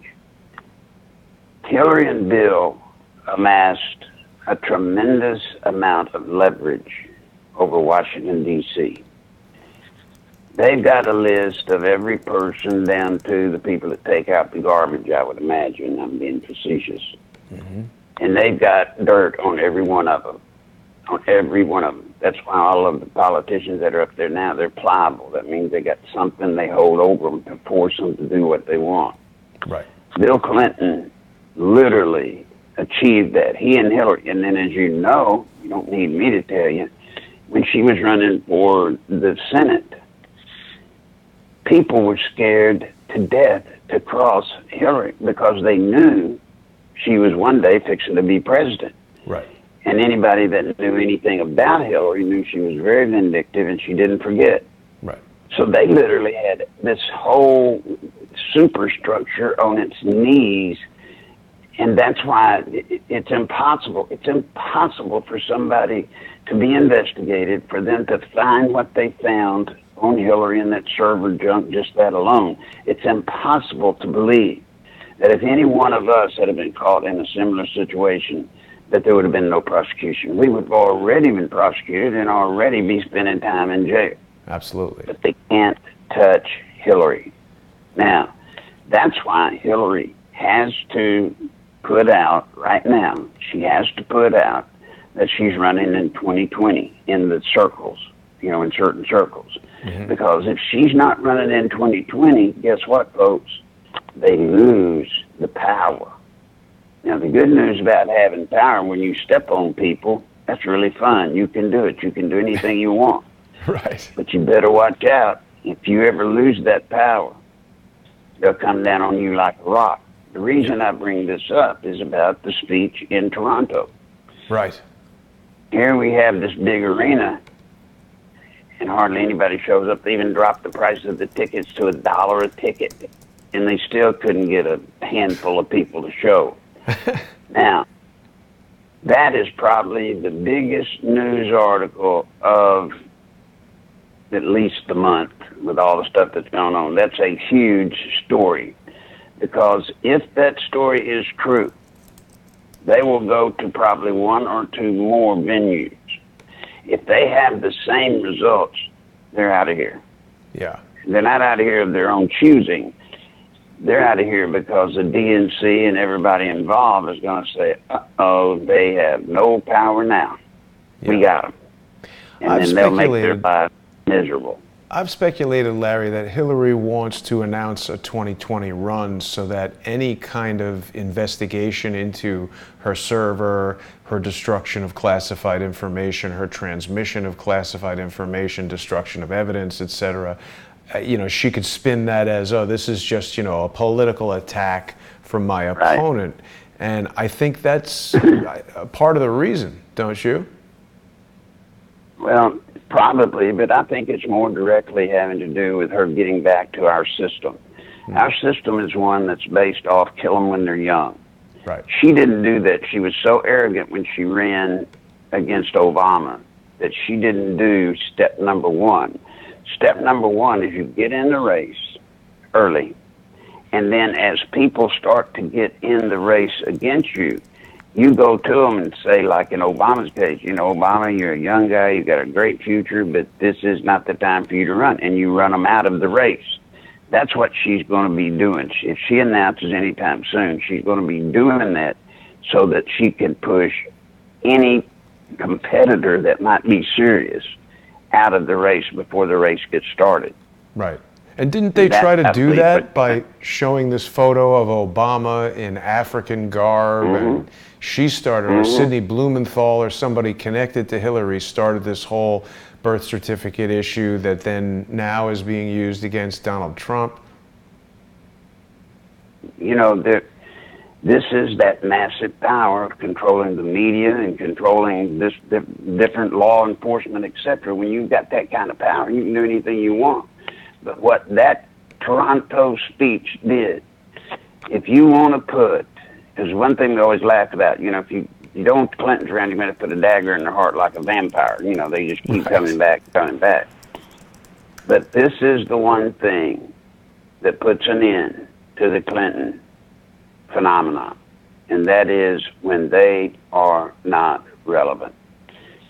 B: Hillary and Bill amassed a tremendous amount of leverage over Washington, D.C. They've got a list of every person down to the people that take out the garbage, I would imagine. I'm being facetious. Mm-hmm. And they've got dirt on every one of them. On every one of them. That's why all of the politicians that are up there now, they're pliable. That means they got something they hold over them to force them to do what they want.
A: Right.
B: Bill Clinton literally achieved that. He and Hillary. And then, as you know, you don't need me to tell you, when she was running for the Senate, people were scared to death to cross Hillary because they knew she was one day fixing to be president.
A: Right.
B: And anybody that knew anything about Hillary knew she was very vindictive and she didn't forget.
A: Right.
B: So they literally had this whole superstructure on its knees, and that's why it's impossible. It's impossible for somebody to be investigated, for them to find what they found on Hillary and that server junk, just that alone. It's impossible to believe that if any one of us had been caught in a similar situation, that there would have been no prosecution. We would have already been prosecuted and already be spending time in jail.
A: Absolutely.
B: But they can't touch Hillary. Now, that's why Hillary has to put out, right now, she has to put out that she's running in 2020 in the circles, in certain circles. Mm-hmm. Because if she's not running in 2020, guess what, folks? They lose the power. Now, the good news about having power, when you step on people, that's really fun. You can do it. You can do anything you want.
A: Right.
B: But you better watch out. If you ever lose that power, they'll come down on you like a rock. The reason I bring this up is about the speech in Toronto.
A: Right.
B: Here we have this big arena, and hardly anybody shows up. They even dropped the price of the tickets to $1 a ticket, and they still couldn't get a handful of people to show. Now, that is probably the biggest news article of at least the month with all the stuff that's going on. That's a huge story, because if that story is true, they will go to probably one or two more venues. If they have the same results, they're out of here.
A: Yeah.
B: They're not out of here of their own choosing. They're out of here because the DNC and everybody involved is going to say, uh-oh, they have no power now. Yeah. We got them. And then they'll make their lives miserable.
A: I've speculated, Larry, that Hillary wants to announce a 2020 run so that any kind of investigation into her server, her destruction of classified information, her transmission of classified information, destruction of evidence, etc., she could spin that as, oh, this is just, a political attack from my opponent. Right. And I think that's a part of the reason, don't you?
B: Well, probably, but I think it's more directly having to do with her getting back to our system. Mm-hmm. Our system is one that's based off kill them when they're young.
A: Right.
B: She didn't do that. She was so arrogant when she ran against Obama that she didn't do step number one. Step number one is you get in the race early, and then as people start to get in the race against you, you go to them and say, like in Obama's case, Obama, you're a young guy, you got a great future, but this is not the time for you to run, and you run them out of the race. That's what she's going to be doing. If she announces anytime soon, she's going to be doing that so that she can push any competitor that might be serious out of the race before the race gets started.
A: Right. And didn't they try to do that by showing this photo of Obama in African garb? Mm-hmm. And she started, or Sidney Blumenthal or somebody connected to Hillary started this whole birth certificate issue that then now is being used against Donald Trump?
B: This is that massive power of controlling the media and controlling this different law enforcement, etc. When you've got that kind of power, you can do anything you want. But what that Toronto speech did, if you want to put, there's one thing they always laugh about, if you don't want the Clintons around, you're going to put a dagger in their heart like a vampire. They just keep coming back. But this is the one thing that puts an end to the Clinton phenomenon. and that is when they are not relevant.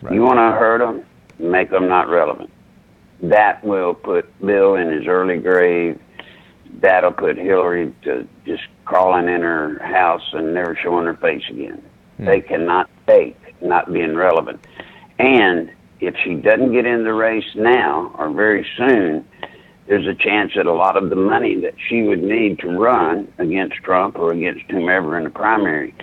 A: Right.
B: You want to hurt them, make them not relevant. That will put Bill in his early grave. That'll put Hillary to just crawling in her house and never showing her face again. They cannot take not being relevant. And if she doesn't get in the race now or very soon, there's a chance that a lot of the money that she would need to run against Trump or against whomever in the primary,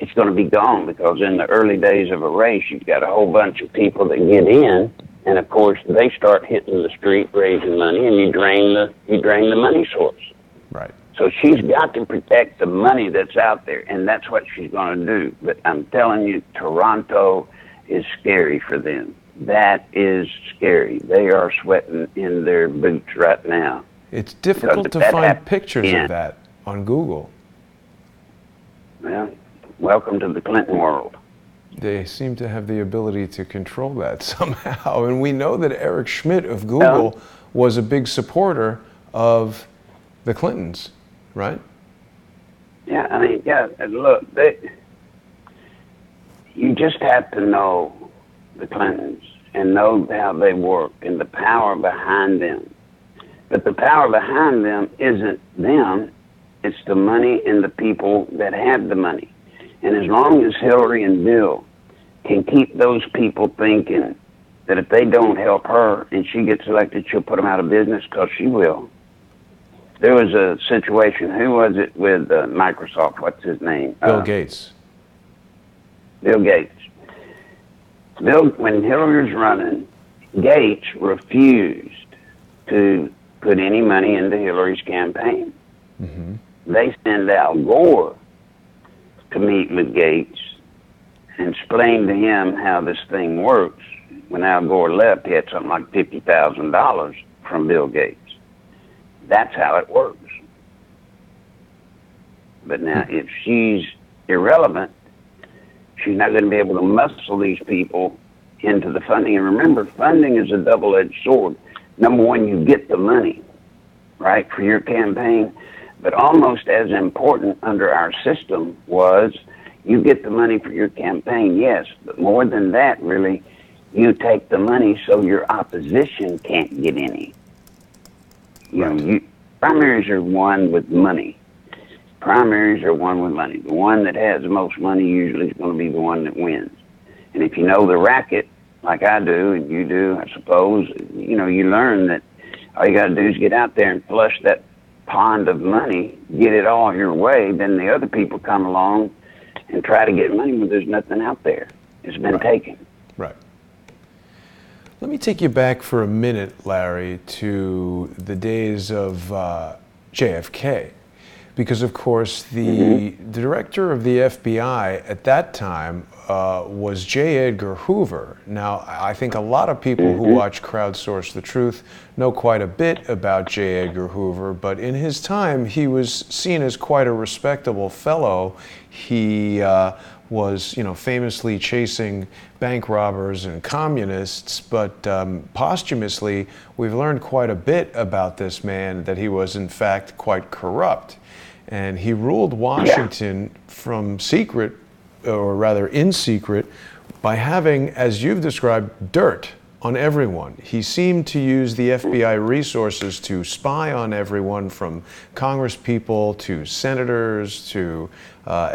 B: it's going to be gone, because in the early days of a race, you've got a whole bunch of people that get in, and of course they start hitting the street raising money, and you drain the money source.
A: Right.
B: So she's got to protect the money that's out there, and that's what she's going to do. But I'm telling you, Toronto is scary for them. That is scary. They are sweating in their boots right now.
A: It's difficult to find pictures of that on Google.
B: Well, welcome to the Clinton world.
A: They seem to have the ability to control that somehow. And we know that Eric Schmidt of Google was a big supporter of the Clintons, right?
B: Yeah, I mean, look, you just have to know the Clintons and know how they work and the power behind them. But the power behind them isn't them, it's the money and the people that have the money. And as long as Hillary and Bill can keep those people thinking that if they don't help her and she gets elected, she'll put them out of business, because she will. There was a situation, who was it with Microsoft, what's his name?
A: Bill Gates.
B: Bill Gates. When Hillary was running, Gates refused to put any money into Hillary's campaign.
A: Mm-hmm.
B: They send Al Gore to meet with Gates and explain to him how this thing works. When Al Gore left, he had something like $50,000 from Bill Gates. That's how it works. But now, if she's irrelevant, she's not going to be able to muscle these people into the funding. And remember, funding is a double-edged sword. Number one, you get the money, right, for your campaign. But almost as important under our system was, you get the money for your campaign, yes. But more than that, really, you take the money so your opposition can't get any. You know, primaries are won with money. Primaries are won with money. The one that has the most money usually is going to be the one that wins. And if you know the racket, like I do, and you do, I suppose, you know, you learn that all you got to do is get out there and flush that pond of money, get it all your way, then the other people come along and try to get money when there's nothing out there. It's been taken.
A: Right. Let me take you back for a minute, Larry, to the days of JFK. Because, of course, the director of the FBI at that time was J. Edgar Hoover. Now, I think a lot of people who watch Crowdsource the Truth know quite a bit about J. Edgar Hoover, but in his time, he was seen as quite a respectable fellow. He was, you know, famously chasing bank robbers and communists, but posthumously, we've learned quite a bit about this man, that he was, in fact, quite corrupt. And he ruled Washington from secret, or rather in secret, by having, as you've described, dirt on everyone. He seemed to use the FBI resources to spy on everyone, from congresspeople to senators to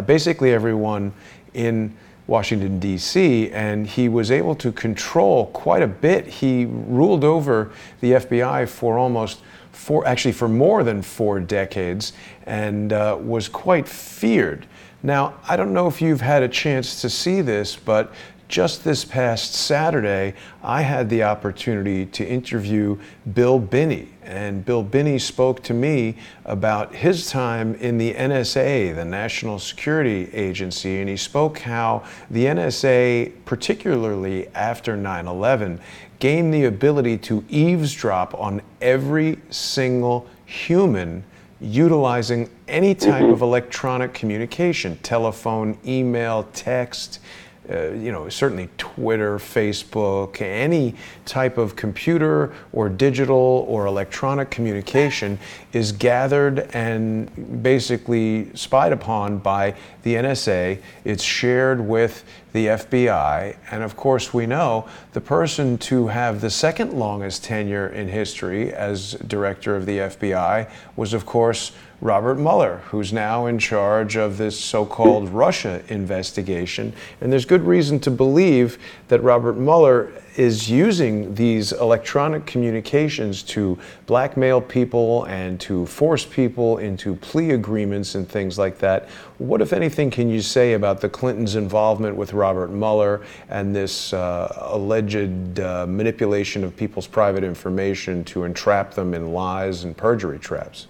A: basically everyone in Washington, D.C., and he was able to control quite a bit. He ruled over the FBI for more than 4 decades, and was quite feared. Now, I don't know if you've had a chance to see this, but just this past Saturday, I had the opportunity to interview Bill Binney, and Bill Binney spoke to me about his time in the NSA, the National Security Agency, and he spoke how the NSA, particularly after 9/11, gained the ability to eavesdrop on every single human utilizing any type of electronic communication, telephone, email, text, certainly Twitter, Facebook, any type of computer or digital or electronic communication is gathered and basically spied upon by the NSA. It's shared with the FBI, and of course we know the person to have the second longest tenure in history as director of the FBI was, of course, Robert Mueller, who's now in charge of this so-called Russia investigation. And there's good reason to believe that Robert Mueller is using these electronic communications to blackmail people and to force people into plea agreements and things like that. What, if anything, can you say about the Clintons' involvement with Robert Mueller and this alleged manipulation of people's private information to entrap them in lies and perjury traps?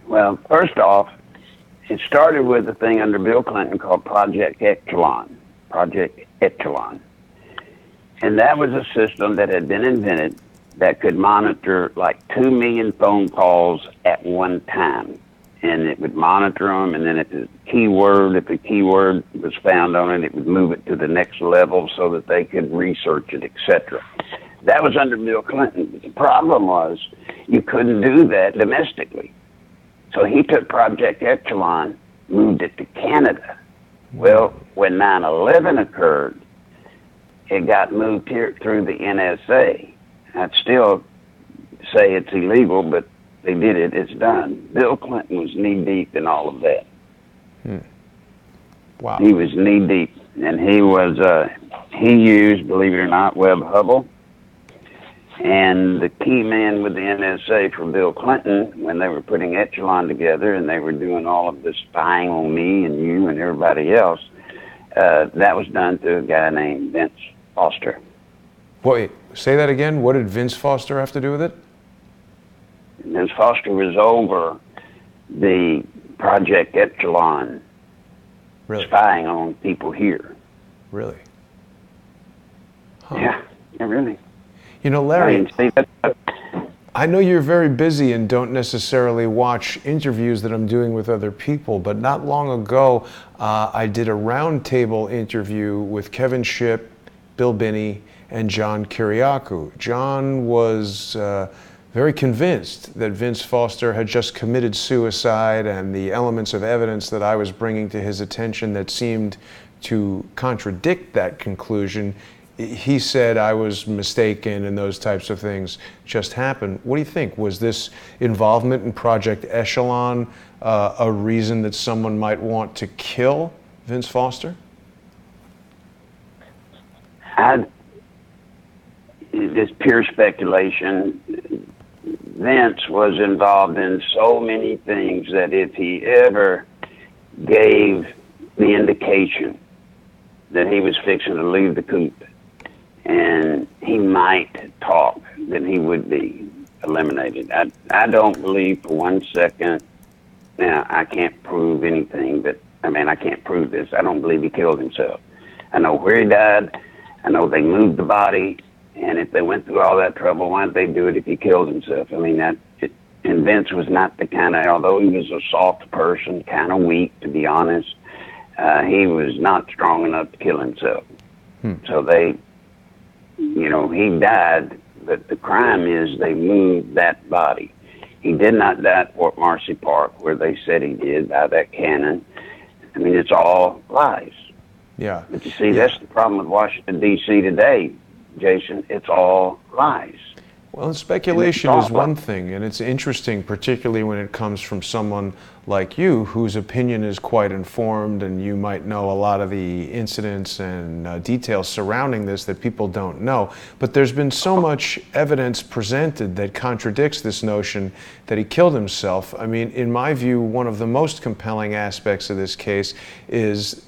B: Well, first off, it started with a thing under Bill Clinton called Project Echelon. And that was a system that had been invented that could monitor like 2 million phone calls at one time. And it would monitor them, and then if a keyword was found on it, it would move it to the next level so that they could research it, etc. That was under Bill Clinton. But the problem was you couldn't do that domestically. So he took Project Echelon, moved it to Canada. Well, when 9/11 occurred, it got moved here through the NSA. I'd still say it's illegal, but they did it. It's done. Bill Clinton was knee-deep in all of that.
A: Wow.
B: He was knee-deep, and he used, believe it or not, Webb Hubble. And the key man with the NSA for Bill Clinton, when they were putting Echelon together and they were doing all of this spying on me and you and everybody else, that was done through a guy named Vince Foster.
A: Wait, say that again. What did Vince Foster have to do with it?
B: Vince Foster was over the Project Echelon,
A: Really?
B: spying on people here.
A: Really? Huh.
B: Yeah, really.
A: You know, Larry, I know you're very busy and don't necessarily watch interviews that I'm doing with other people, but not long ago, I did a roundtable interview with Kevin Shipp, Bill Binney, and John Kiriakou. John was very convinced that Vince Foster had just committed suicide, and the elements of evidence that I was bringing to his attention that seemed to contradict that conclusion, he said I was mistaken and those types of things just happened. What do you think? Was this involvement in Project Echelon a reason that someone might want to kill Vince Foster?
B: It's pure speculation. Vince was involved in so many things that if he ever gave the indication that he was fixing to leave the coop and he might talk, then he would be eliminated. I don't believe for 1 second, now I can't prove anything, but I can't prove this. I don't believe he killed himself. I know where he died. I know they moved the body, and if they went through all that trouble, why didn't they do it if he killed himself? And Vince was not the kind of, although he was a soft person, kind of weak, to be honest, he was not strong enough to kill himself. So he died, but the crime is they moved that body. He did not die at Fort Marcy Park, where they said he did, by that cannon. It's all lies.
A: Yeah.
B: But you see, that's the problem with Washington, D.C. today, Jason. It's all lies.
A: Well, and speculation is one thing, and it's interesting, particularly when it comes from someone like you, whose opinion is quite informed, and you might know a lot of the incidents and details surrounding this that people don't know. But there's been so much evidence presented that contradicts this notion that he killed himself. In my view, one of the most compelling aspects of this case is,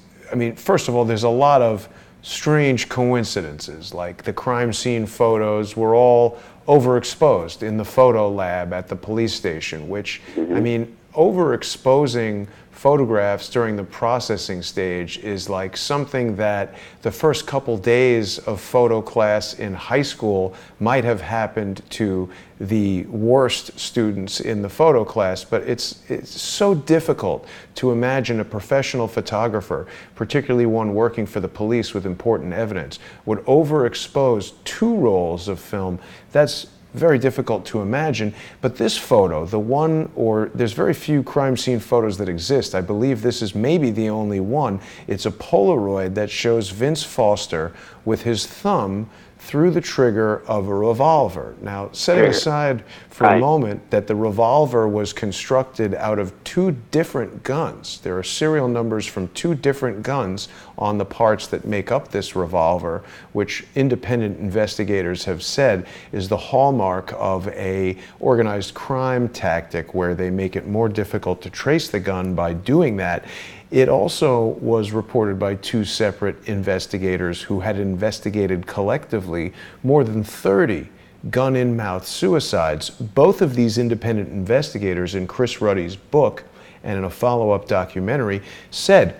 A: first of all, there's a lot of strange coincidences, like the crime scene photos were all overexposed in the photo lab at the police station, which, I mean, overexposing photographs during the processing stage is like something that the first couple days of photo class in high school might have happened to the worst students in the photo class, but it's so difficult to imagine a professional photographer, particularly one working for the police with important evidence, would overexpose 2 rolls of film. That's very difficult to imagine. But this photo, the one, or there's very few crime scene photos that exist. I believe this is maybe the only one. It's a Polaroid that shows Vince Foster with his thumb through the trigger of a revolver. Now, setting aside for a moment that the revolver was constructed out of 2 different guns. There are serial numbers from 2 different guns on the parts that make up this revolver, which independent investigators have said is the hallmark of a organized crime tactic where they make it more difficult to trace the gun by doing that. It also was reported by 2 separate investigators who had investigated collectively more than 30 gun-in-mouth suicides. Both of these independent investigators, in Chris Ruddy's book and in a follow-up documentary, said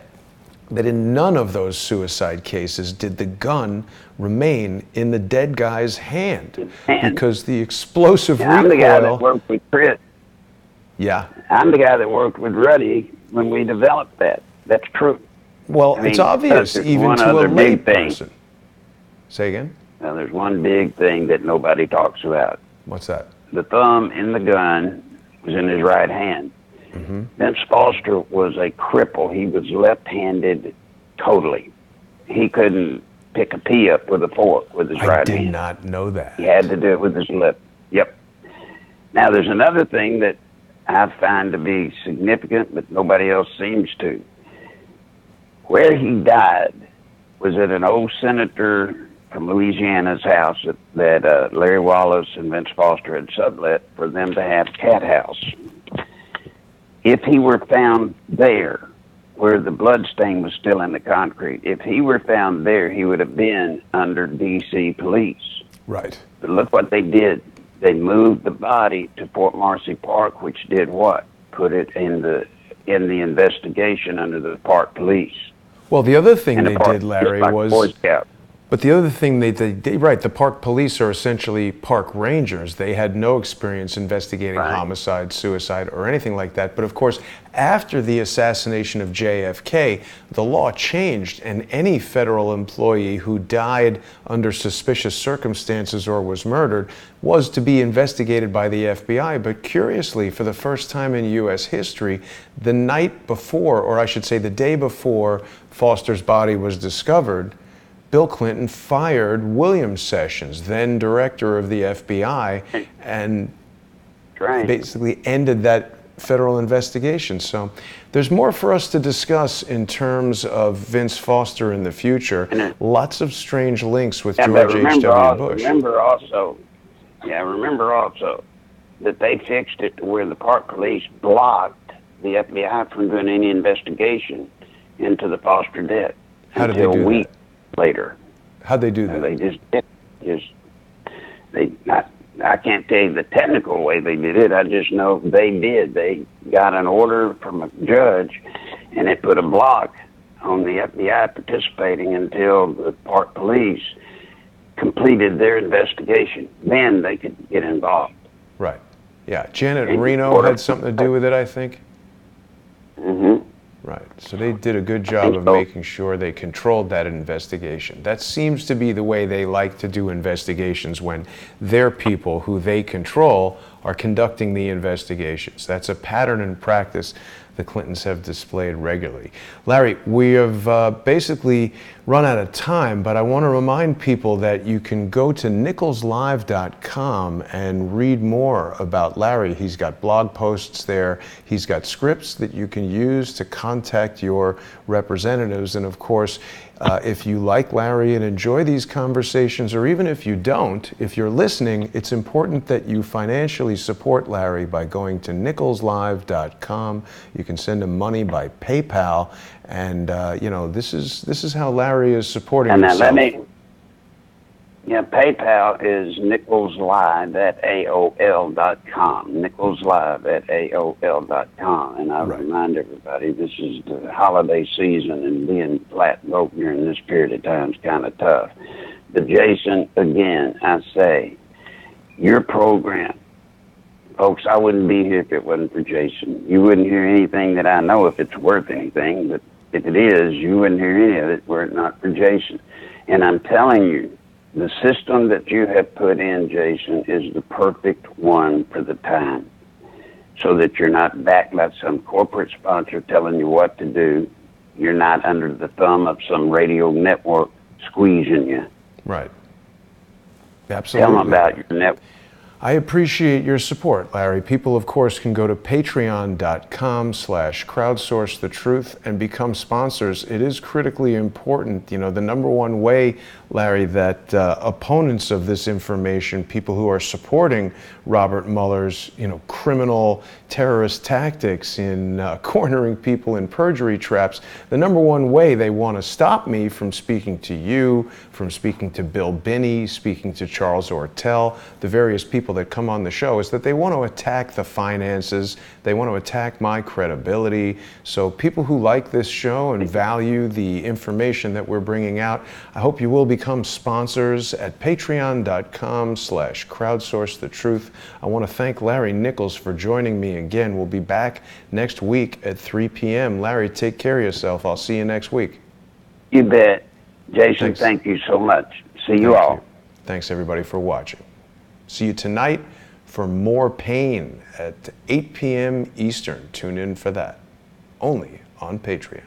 A: that in none of those suicide cases did the gun remain in the dead guy's hand, because the explosive recoil...
B: I'm the guy that worked with Chris.
A: Yeah.
B: I'm the guy that worked with Ruddy when we developed that. That's true.
A: Well, it's obvious even to a lay person. Say again?
B: Now, there's one big thing that nobody talks about.
A: What's that?
B: The thumb in the gun was in his right hand. Vince Foster was a cripple. He was left-handed totally. He couldn't pick a pea up with a fork with his right hand.
A: I did not know that.
B: He had to do it with his left. Yep. Now, there's another thing that I find to be significant, but nobody else seems to. Where he died was at an old senator from Louisiana's house that Larry Wallace and Vince Foster had sublet for them to have cat house. If he were found there, where the blood stain was still in the concrete, if he were found there, he would have been under D.C. police.
A: Right.
B: But look what they did. They moved the body to Fort Marcy Park, which did what? Put it in the investigation under the park police.
A: Well, the other thing they did, Larry, was...
B: Boy Scout.
A: But the other thing they did, right, the park police are essentially park rangers. They had no experience investigating homicide, suicide, or anything like that. But of course, after the assassination of JFK, the law changed, and any federal employee who died under suspicious circumstances or was murdered was to be investigated by the FBI. But curiously, for the first time in U.S. history, the night before, or I should say the day before Foster's body was discovered, Bill Clinton fired William Sessions, then director of the FBI, and basically ended that federal investigation. So there's more for us to discuss in terms of Vince Foster in the future. Lots of strange links with George H.W. Bush.
B: Remember also that they fixed it to where the park police blocked the FBI from doing any investigation into the Foster death until a week later.
A: How'd they do that?
B: They I can't tell you the technical way they did it. I just know they did. They got an order from a judge, and it put a block on the FBI participating until the park police completed their investigation. Then they could get involved.
A: Right. Yeah. Janet Reno had something to do with it, I think. Right. So they did a good job of making sure they controlled that investigation. That seems to be the way they like to do investigations, when their people who they control are conducting the investigations. That's a pattern and practice the Clintons have displayed regularly. Larry, we have basically run out of time, but I want to remind people that you can go to nicholslive.com and read more about Larry. He's got blog posts there. He's got scripts that you can use to contact your representatives. And of course, if you like Larry and enjoy these conversations, or even if you don't, if you're listening, it's important that you financially support Larry by going to nicholslive.com. You can send him money by PayPal, and you know, this is how Larry is supporting himself.
B: Yeah, PayPal is nicholslive at AOL.com. Nicholslive at AOL.com. And I remind everybody, this is the holiday season, and being flat broke during this period of time is kind of tough. But Jason, again, I say, your program, folks, I wouldn't be here if it wasn't for Jason. You wouldn't hear anything that I know if it's worth anything, but if it is, you wouldn't hear any of it were it not for Jason. And I'm telling you, the system that you have put in, Jason, is the perfect one for the time, so that you're not backed by some corporate sponsor telling you what to do. You're not under the thumb of some radio network squeezing you.
A: Right. Absolutely.
B: Tell them about your network.
A: I appreciate your support, Larry. People, of course, can go to patreon.com/crowdsource the truth and become sponsors. It is critically important. You know, the number one way, Larry, that opponents of this information, people who are supporting Robert Mueller's, criminal terrorist tactics in cornering people in perjury traps, the number one way they want to stop me from speaking to you, from speaking to Bill Binney, speaking to Charles Ortel, the various people that come on the show, is that they want to attack the finances, they want to attack my credibility. So people who like this show and value the information that we're bringing out, I hope you will become sponsors at patreon.com/crowdsource the truth. I want to thank Larry Nichols for joining me again. We'll be back next week at 3 p.m. Larry, take care of yourself. I'll see you next week.
B: You bet. Jason,
A: Thanks.
B: Thank you so much. See you all.
A: Thanks, everybody, for watching. See you tonight for More Pain at 8 p.m. Eastern. Tune in for that. Only on Patreon.